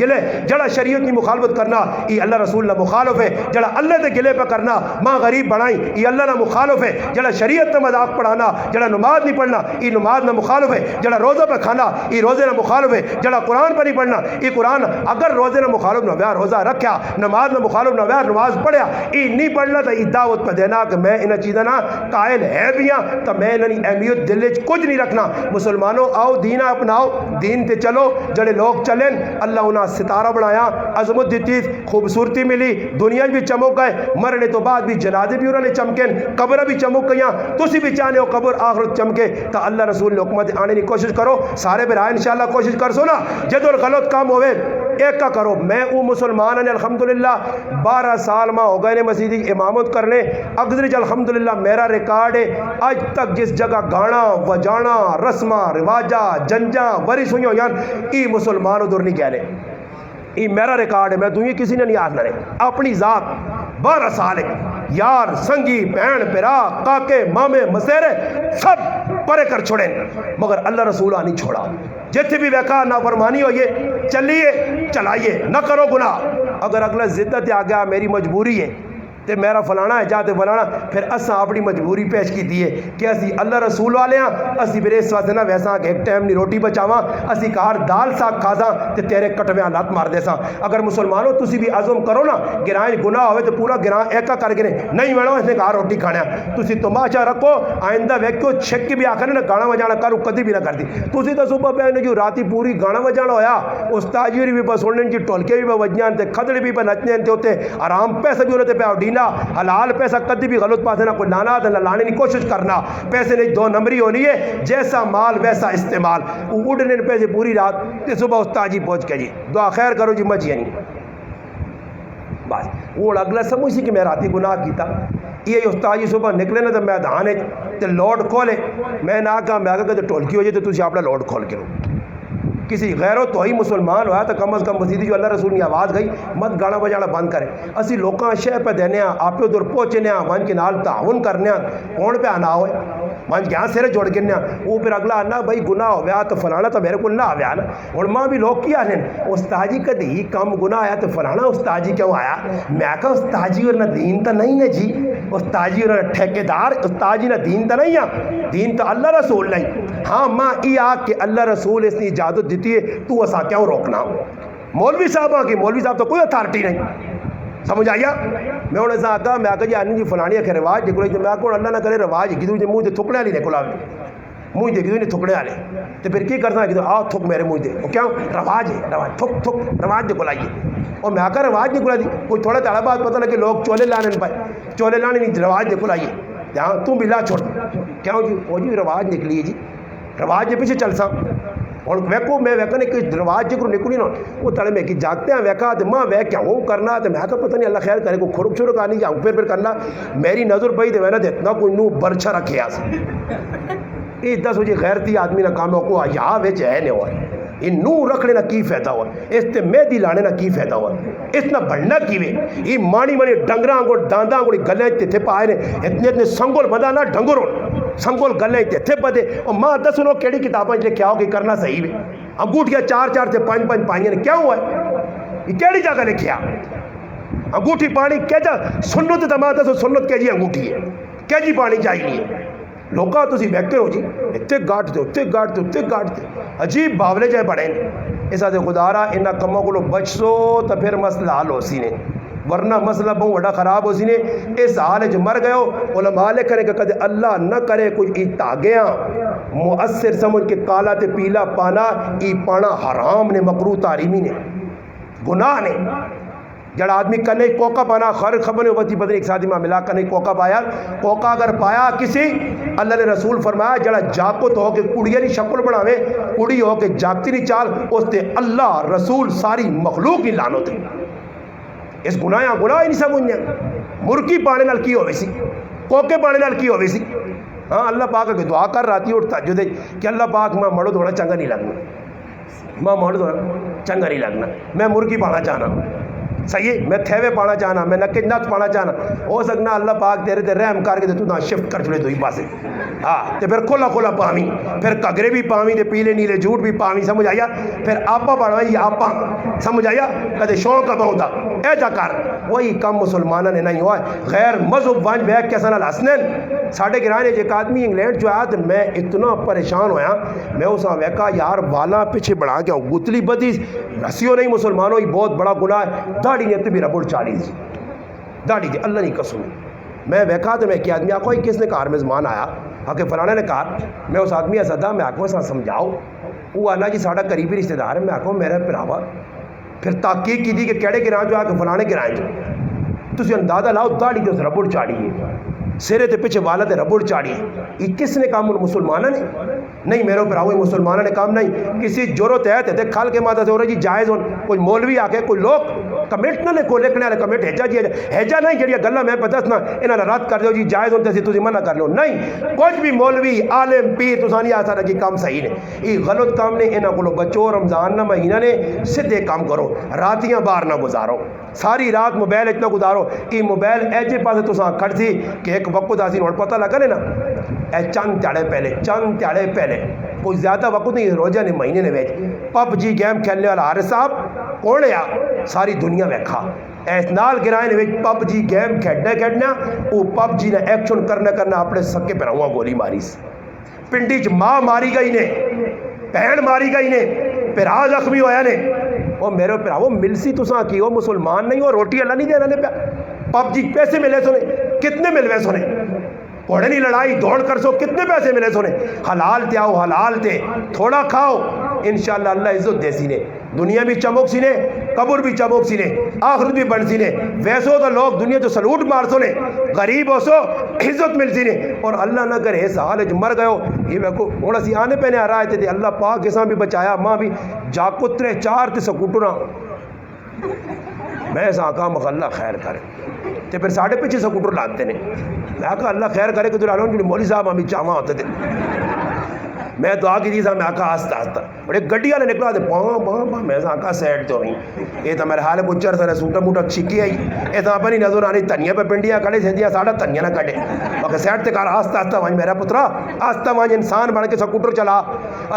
گلے جڑا شریعت کی مخالفت کرنا یہ اللہ رسول نہ مخالف ہے جڑا اللہ تے گلے پہ کرنا ماں غریب بنائی یہ اللہ نہ مخالف ہے جڑا شریعت تے مذاق پڑھانا جڑا نماز نہیں پڑھنا یہ نماز نہ مخالف ہے جڑا روزہ پہ کھانا یہ روزے نہ مخالف ہے جڑا قرآن پہ نہیں پڑھنا یہ قرآن اگر روزے نہ مخالف نہ بیار روزہ رکھیا نماز نہ مخالف نہ بیار نماز پڑھیا یہ نہیں پڑھنا تو یہ دعوت پہ دینا کہ میں انہیں چیزیں نہ قائل ہے بھی ہاں تو میں انہیں اہمیت دل وچ کچھ نہیں رکھنا مسلمانوں آؤ دین اپناؤ دین تے چلو جڑے لوگ چلیں اللہ انہیں ستارہ بنایا عظمت دیتی خوبصورتی ملی دنیا بھی چمک گئے مرنے تو بعد بھی جنازے بھی انہوں نے چمکن قبر بھی چمک گئیاں تسی بھی چاہنے ہو قبر آخرت چمکے تو اللہ رسول نے حکمت آنے کی کوشش کرو سارے برائے انشاءاللہ کوشش کر سو نا جدو غلط کام ہوئے ایک کا کرو میں او مسلمان ہیں الحمدللہ 12 سال ماں ہو گئے نے مسیدی امامت کرنے اگزرج الحمدللہ میرا ریکارڈ ہے آج تک جس جگہ گانا وجانا رسمہ رواجہ جنجاں وری سنیو یان ای مسلمان ادھر نہیں کہہ رہے یہ میرا ریکارڈ ہے میں دنیا کسی نے نہیں آنا رہے اپنی ذات 12 سال ہے یار سنگی بہن پیرا کاکے مامے مسیرے سب پرے کر چھوڑیں مگر اللہ رسولہ نہیں چھوڑا جتنے بھی ویکا نافرمانی ہوئیے چلیے چلائیے نہ کرو گناہ اگر اگلا زدت آ گیا میری مجبوری ہے تے میرا فلانا ہے جاتے فلانا پھر اساں اپنی مجبوری پیش کی دیئے کہ اسی اللہ رسول والے ہیں اسی پھر اس واسطے نہ ویسا کہ ایک ٹائم نہیں روٹی بچاواں اسی کار دال ساگ کھازاں تے تیرے کٹویاں لات مار دے ساں اگر مسلمانوں تسی بھی عزم کرو نا گرائیں گناہ ہوئے تو پورا گراں ایکا کر کے نہیں ویڑو اس نے کہا روٹی کھانا تسی تماشا رکھو آئندہ ویکو چھک کے بھی آخر نا گانا وجانا کرو کدی بھی نہ کر دی تسی تو صبح پہ جو راتی پوری گانا وجانا ہویا استاجی بھی پہ سننے کی ٹولکے بھی پہ وجنان تے کھدڑے بھی پہ نچنے تے ہوتے آرام پیسے بھی ہوتے پہ ڈینا حلال پیسہ کدی بھی غلط پاسے نہ کوئی لانا تو لانے کی کوشش کرنا پیسے نہیں 2 نمبری ہونی ہے جیسا مال ویسا استعمال اڑنے پیسے پوری رات تے صبح استاجی پہنچ کے جی دعا خیر کرو جی مجھے نہیں بس وہ اگلا سمجھ سی کہ میں راتی گناہ کیتا یہ استاجی صبح نکلے نا تو میدان تے لوڈ کھولے میں نہ کہا میں آگا کہ ٹولکی ہو جائے تو تجھے اپنا لوڈ کھول کے رو کسی غیروں تو ہی مسلمان ہوا تو کم از کم مسیدی جو اللہ رسول کی آواز گئی مت گانا بجانا بند کرے اسی لوکاں شہ پہ دینے ہیں آپ ادھر پہنچنے ہیں ون کے نال تعاون کرنے ہیں کون پہ آنا ہوئے ون کہاں سرے جوڑ کے وہ پھر اگلا آنا بھائی گناہ ہو گیا تو فلانا تو میرے کو نہ آیا نا اور ماں بھی لوگ کیا ہیں استاجی کدی کم گناہ آیا تو فلانا استاجی کیوں آیا میں کہا استاجی اور نہ دین تو نہیں ہے جی استاجی اور ٹھیکیدار استاجی نہ دین تو نہیں ہے دین تو اللہ رسول نہیں ہاں ماں یہ آ کہ اللہ رسول اس نے اجازت دیتی ہے تو اسا کیوں روکنا مولوی صاحب کی مولوی صاحب تو کوئی اتھارٹی نہیں سمجھ آیا میں انہیں سے آتا میں آکا جی آنی جی فلانی کے رواج نکلے جو میں آکا اللہ نہ کرے رواج کی دوں جی منہ دے تھکڑے والی نکلا منہ دے کی دوں تھکڑے والے تو پھر کی کرنا ہے کہ آؤ تھک میرے منہ دے وہ کیوں رواج ہے رواج تھک تھک رواج نکلائیے اور میں آکا رواج نکلا دی کوئی تھوڑا تھوڑا بات پتہ لگے لوگ چولے لانے پائے چولے لانے نہیں رواج نکلائیے جہاں تم بھی لا چھوڑ کیوں جی وہ جی رواج نکلی ہے جی رواج کے پیچھے چل سا اور ویکو میں ویکا نے کہ رواج جی کو نکلی نا وہ تڑے میں کہ جاگتے ہیں ویکا تو ماں ویک کیا وہ کرنا تو میں کہا پتہ نہیں اللہ خیر کرے کو کھرک چھرک آنی جاؤں پھر کرنا میری نظر پئی تو میں نے اتنا کوئی نو برچھا رکھے آس یہ 10 بجے غیرتی آدمی نہ کاموں کو آیا ویچ ہے نہیں ہوا یہ نو رکھنے نہ کی فائدہ ہوا اس تے مہدی لانے نہ کی فائدہ ہوا اس نہ بڑھنا کیوے یہ مانی مانی ڈنگراں کو دانداں کو گلے تے پائے نے اتنے سنگول بدا نہ ڈنگر سنگول گلے تے بدے اور ماں دس انہوں کیڑی کتابیں لکھیا ہو کہ کرنا صحیح ہے انگوٹھیاں 4 تے 5 پائیں نے کیا ہوا ہے یہ کیڑی جگہ لکھیا انگوٹھی پانی کیا جا سنت تے ماں دس سنت کے جی انگوٹھی ہے کیا جی پانی چاہیے لوکاں تسی بیٹھے ہو جی اتنے گاٹ تے عجیب باولے جائے پڑے اس آتے خدا رہا انہاں کموں کو بچ سو تو پھر مسئلہ حال ہو سی نے ورنہ مسئلہ بہت بڑا خراب ہو سی نے اس حال جو مر گئے ہو علماء لے کرے کہ کدے اللہ نہ کرے کچھ ای تاگیاں مؤثر سمجھ کے کالا تے پیلا پانا ای پانا حرام نے مکروہ تحریمی نے گناہ نے جڑا آدمی کنے کوکا پانا خر خبر ہوتی پتہ ایک ساتھی ماں ملا کنے کوکا پایا کوکا اگر پایا کسی اللہ نے رسول فرمایا جڑا جاکت ہو کے کڑیے نہیں شکل بڑھاوے کڑی ہو کے جاگتی نہیں چال اس تے اللہ رسول ساری مخلوق ہی لانو تے اس گناہ ہی نہیں سمجھنے مرکی پانے نال کی ہوئے سی کوکے پانے نال کی ہوئے سی ہاں اللہ پاک کے دعا کر رہتی اور تحجد ہے کہ اللہ پاک میں مڑو تھوڑا چنگا نہیں لگنا میں مڑو تھوڑا چنگا نہیں لگنا میں مرکی پانا چاہنا صحیح ہے، میں تھیوے پانا چاہنا، میں نکے نت پانا چاہنا، ہو سکنا اللہ پاک تیرے تے رحم کر کے تو نہ شفٹ کر چھڑے تو ہی پاسے ہاں تے پھر کھولا کھولا پاویں، پھر کگرے بھی پاویں تے پیلے نیلے جھوٹ بھی پاویں، سمجھ آیا؟ پھر آپا بڑھوائی آپا، سمجھ آیا؟ کدے شوق کا بہتا اے جا کر وہی کم مسلمانہ نے نہیں ہوا ہے۔ غیر مذہب وانج بیک کے سنال حسنین ساڑھے گرانے ایک آدمی انگلینڈ جو آیا تو میں اتنا پریشان ہویا، میں اس آن ویکا یار والا پیچھے بڑھا گیا ہوں، گتلی بدی رسیوں نہیں مسلمانوں ہی بہت بڑا گناہ ہے، داڑھی نے بھی ربڑ چاڑی دی، داڑھی دی اللہ نہیں قسم۔ میں ویکا تو میں کیا آدمی آکو کس نے کار مزمان آیا آکے فلانے نے کہا، میں اس آدمی صدا میں آکو ایسا سمجھاؤ، وہ آنا جی ساڑھا قریبی رشتہ دار ہے، میں آکو میرے پراوا، پھر تحقیق کی دی کہ کیڑے گرائیں جو آکے فلانے گرائیں جو تو اسی اندازہ لاؤ داڑھی تے ربڑ چاڑی ہے، سرے تے پیچھے والا تے ربڑ چاڑی ہے، یہ کس نے کام مسلمانہ نے نہیں، میرے پراوے مسلمانہ نے کام نہیں، کسی جورت ہے تے کھال کے مادہ سے ہو رہا جی جائز ہون، کوئی مولوی آکے کوئی لوگ کمیٹ نہ لکھو، لکھنے والے کمیٹ ہیجا جی ہیجا نہیں جڑی گلا میں پتہ انہاں نے رد کر دو جی جائز ہون تے تسی منع کر لو، نہیں کچھ بھی مولوی عالم پیر تسانی آسا جی کام صحیح نے، یہ غلط کام نے، انہاں کو بچو رمضان نہ مہینہ نے سدھے کام کرو، راتیاں باہر نہ گزارو، ساری رات موبائل اتنا گزارو، یہ موبائل ایجے پاسے تساں کھڑ سی کہ ایک وقت آسی نوڑ پتہ لگا نے نا اے چند تیاڑے پہلے کوئی زیادہ وقت نہیں، روزہ نے مہینے نے ویچ پب جی گیم کھیلنے والا حارث صاحب کون لیا ساری دنیا ویکھا ایس نال گرائیں نے پب جی گیم کھیلنا وہ پب جی نے ایکشن کرنا اپنے سکے پر ہوا گولی ماری پنڈی چ ماں ماری گئی نے، بہن ماری گئی نے، پھرا زخمی ہویا نے، وہ میرے پھراو ملسی تساں کی وہ مسلمان نہیں ہو، روٹی اللہ نہیں دینا نے پیا، پب جی پیسے ملے سونے کتنے ملوے سونے، کوڑے نہیں لڑائی دوڑ کر سو کتنے پیسے ملے سونے، حلال تے آؤ حلال تے تھوڑا کھاؤ، انشاءاللہ اللہ عزت دے سی نے، دنیا بھی چمک سی نے، قبر بھی چمک سی نے، آخرت بھی بن سی نے، ویسو تو لوگ دنیا جو سلوٹ مار سو نے، غریب ہو سو عزت مل سی نے، اور اللہ نہ کرے اس حال جو مر گئے ہو، یہ میں کو تھوڑا سی آنے پہنے آ رہا تھے اللہ پاک کساں بھی بچایا، ماں بھی جا کترے چار تے سکوٹرا میں اس آقا مغلہ خیر کرے تے پھر ساڑھے پیچھے سکوٹر لاتے نے، میں کہا اللہ خیر کرے کہ تو لانوں جو مولی صاحب ہمیں چاہاں ہوتے تھے، میں دعا کی دیسا میں آقا آستا بڑے گڈیا نے نکلا دے پاں میں آقا سیٹ تو نہیں یہ تو میرے حال بچر سر سوٹا موٹا چھکی آئی یہ تو اپنی نظر آنی تنیا پہ پنڈیاں کڑے سے دیا ساڑھا تنیا نہ کڑے باقی سیٹ تے کار آستا وانج میرا پترا آستا وانج انسان بڑھ کے سکوٹر چلا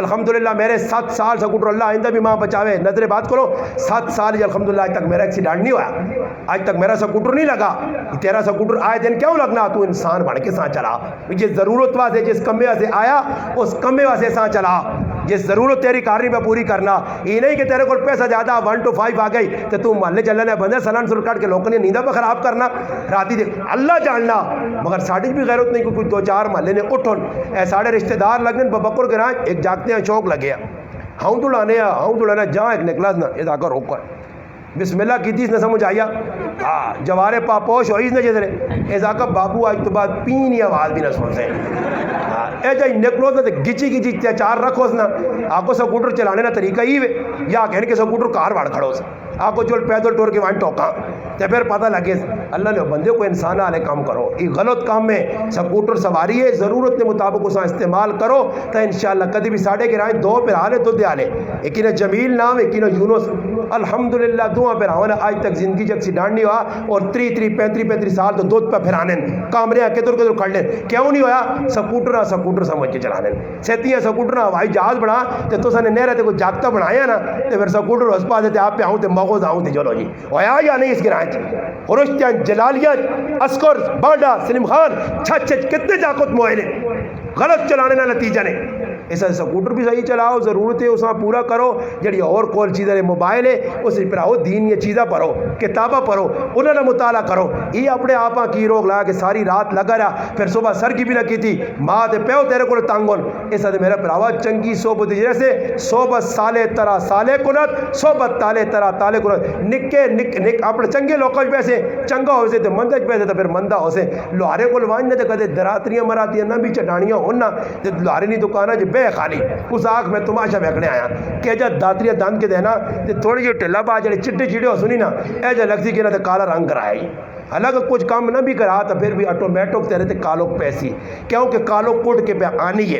الحمدللہ میرے 7 سال سکوٹر اللہ آئندہ بھی ماں بچاوے نظر بات کرو 7 سال الحمدللہ آج تک میرا ایکسیڈنٹ نہیں ہوا آج تک میرا سکوٹر نہیں لگا تیرا سکوٹر آئے دن کیوں لگنا تو انسان بڑھ کے ساتھ چلا جس ضرورت واسے جس کمے سے آیا اس کمے واسے ساتھ چلا جس ضرورت تیری کارنی پہ پوری کرنا یہ نہیں کہ تیرے کو پیسہ زیادہ 1 to 5 آ گئی تو تم محلے چلنے بندے سلان سل کٹ کے لوگوں نے نیندہ پہ خراب کرنا راتی دے اللہ جاننا مگر ساڑھے بھی غیرت نہیں کوئی 2-4 محلے نے اٹھن اے ساڑھے رشتہ دار لگن ببکر کے رائن ایک جاگتے ہیں شوق لگیا ہاؤں دوڑانے جہاں ایک نکلاس نا یہ داکر روکا بسم اللہ کی تیس نے سمجھ آیا جوارے پاپوش ہوئیس نے جیسے اے داکر بابو آج تو بعد پینی آواز بھی نہ سنتے اے جائے نکلو نا گچی چار رکھو نا آپ کو سکوٹر چلانے نا طریقہ ہی ہے یا کہنے کے سکوٹر کار باڑ کھڑو سے آپ کو چل پیدل ٹور کے وہاں ٹوکا تو پھر پتہ لگے اللہ نے بندے کو انسان والے کام کرو یہ غلط کام میں سکوٹر سواری ہے ضرورت کے مطابق اسا استعمال کرو تو انشاءاللہ کدی بھی ساڑھے گرائیں 2 پھرالے تو دیالے ایک نے جمیل نام ایک نے یونس الحمدللہ 2 پھراونا آج تک زندگی جب سی ڈانڈ نہیں ہوا اور 35 سال تو دودھ پہ پھرانے کامرے کدھر کھڑ لیں کیوں نہیں ہوا سکوٹر سمجھ کے چلانے سیتیاں سکوٹر ہوائی جہاز بنا تو سنے نہرے تے کوئی جاگتا بنایا نا تو پھر سکوٹر اس پاس تے آپ پہ آؤں تے مغوز آؤں تے چلو جی ہویا یا نہیں اس گرائیں خرشتیاں جلالیاں اسکر بانڈا سلیم خان چھچ کتنے جاکت موہلے غلط چلانے نہ نتیجہ نے ایسا سکوٹر بھی صحیح چلاؤ ضرورت ہے اساں پورا کرو جڑی اور کول چیزیں موبائل ہے اس پر آؤ دین یہ چیزیں پڑھو کتابیں پڑھو انہوں نے مطالعہ کرو یہ اپنے آپاں کی روک لگا کہ ساری رات لگا رہا پھر صبح سر کی بھی نہ کی تھی ماں تے پیو تیرے کو تانگون ایسا تے میرا پراوا چنگی صحبت جیسے صحبت سالے ترا سالے کنت صحبت تالے ترا تالے کنت نکے نک اپنے چنگے لوگوں پیسے چنگا ہو سے تو مندہ پیسے تو پھر مندہ ہو سے لوہارے کو لوائن نے تو کدے دراتریاں مراتیاں نہ بھی چٹانیاں ہونا تے لوہارے نہیں دکانہ جو بے خالی اس آنکھ میں تماشا بیکنے آیا کہ جب داتریاں دان کے دینا تے تھوڑی جو ٹھلا پا جڑے چٹے چیڑے ہو سنی نا اے جا لگتی کہ نا تے کالا رنگ کرائی حالانکہ کچھ کام نہ بھی کرا تو پھر بھی آٹومیٹک تیرے تے کالو پیسی کیونکہ کالو کوٹ کے پہ آنی ہے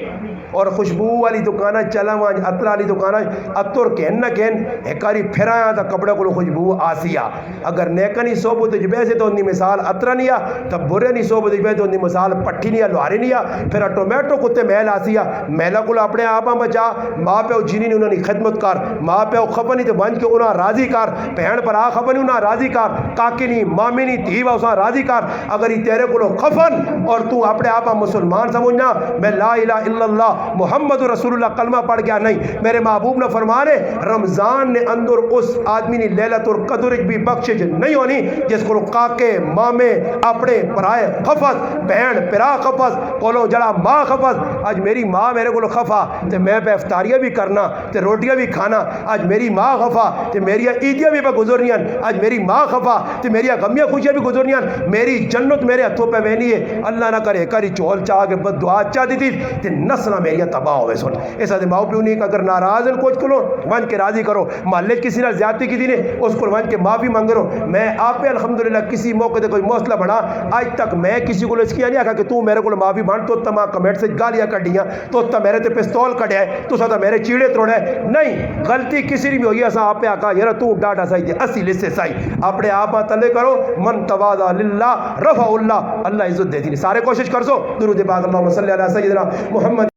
اور خوشبو والی دکانہ چلا وہاں عطر والی دکانہ عطر کہن نہ کہن ایک کاری پھرایا تا کپڑے کو خوشبو آسیا اگر نیکنی صحبت جبے سے تو انہی مثال عطر نہیں آ تب برے نہیں صحبت جبے تو انہی مثال پٹھی نہیں آ لوہاری نہیں آ پھر ٹومیٹو کتے محل آسیا محلہ کو اپنے آپاں بچا ماں پہ جینی نے انہوں نے خدمت کر ماں پہ خفنی تے بنج کے انہاں راضی کر بہن پر آ خفنی انہاں راضی کر کاکی نہیں مامی نہیں تیوہ اساں راضی کر اگر ہی تیرے کو خفن اور تو اپنے آپاں مسلمان سمجھنا میں لا الہ الا اللہ محمد رسول اللہ کلمہ پڑھ گیا نہیں میرے محبوب نے فرمانے رمضان نے اندر اس آدمی نے لیلت القدر بھی بخشش نہیں ہونی جس کو کاکے مامے اپنے پرائے خفت بہن پرا خفت کولو جڑا ماں خفت آج میری ماں میرے کو خفا تے میں پہ افطاریاں بھی کرنا تے روٹیاں بھی کھانا آج میری ماں خفا تے میری عیدیاں بھی پہ گزرنیاں آج میری ماں خفا تے میری غمیاں خوشیاں بھی گزرنیاں میری جنت میرے ہتھوں پہ وینی ہے اللہ نہ کرے کری چول چاہ کے بد دعا چاہ دیتی تے نسلہ میری تباہ ہوئے سن ایسا دے ماں پیو نہیں اگر ناراض ہیں کچھ کلو ون کے راضی کرو محلے کسی نے زیادتی کی دی نے اس کو ون کے معافی مانگ رہو میں آپ پہ الحمدللہ کسی موقع دے کوئی مسئلہ بنا آج تک میں کسی کو اس کیا نہیں آکھا کہ تو میرے کو معافی مانگ تو تما کمنٹ سے گالیاں کڈیاں تو تا میرے تے پستول کڈیا ہے تو سا میرے چیڑے توڑے نہیں غلطی کسی نے بھی ہوئی ایسا آپ پہ آکھا یار تو ڈاٹا صحیح دے اسی لسے صحیح اپنے آپ تلے کرو من تواضع للہ رفع اللہ اللہ عزت دے دی سارے کوشش کر سو درود پاک اللہم صلی علی سیدنا محمد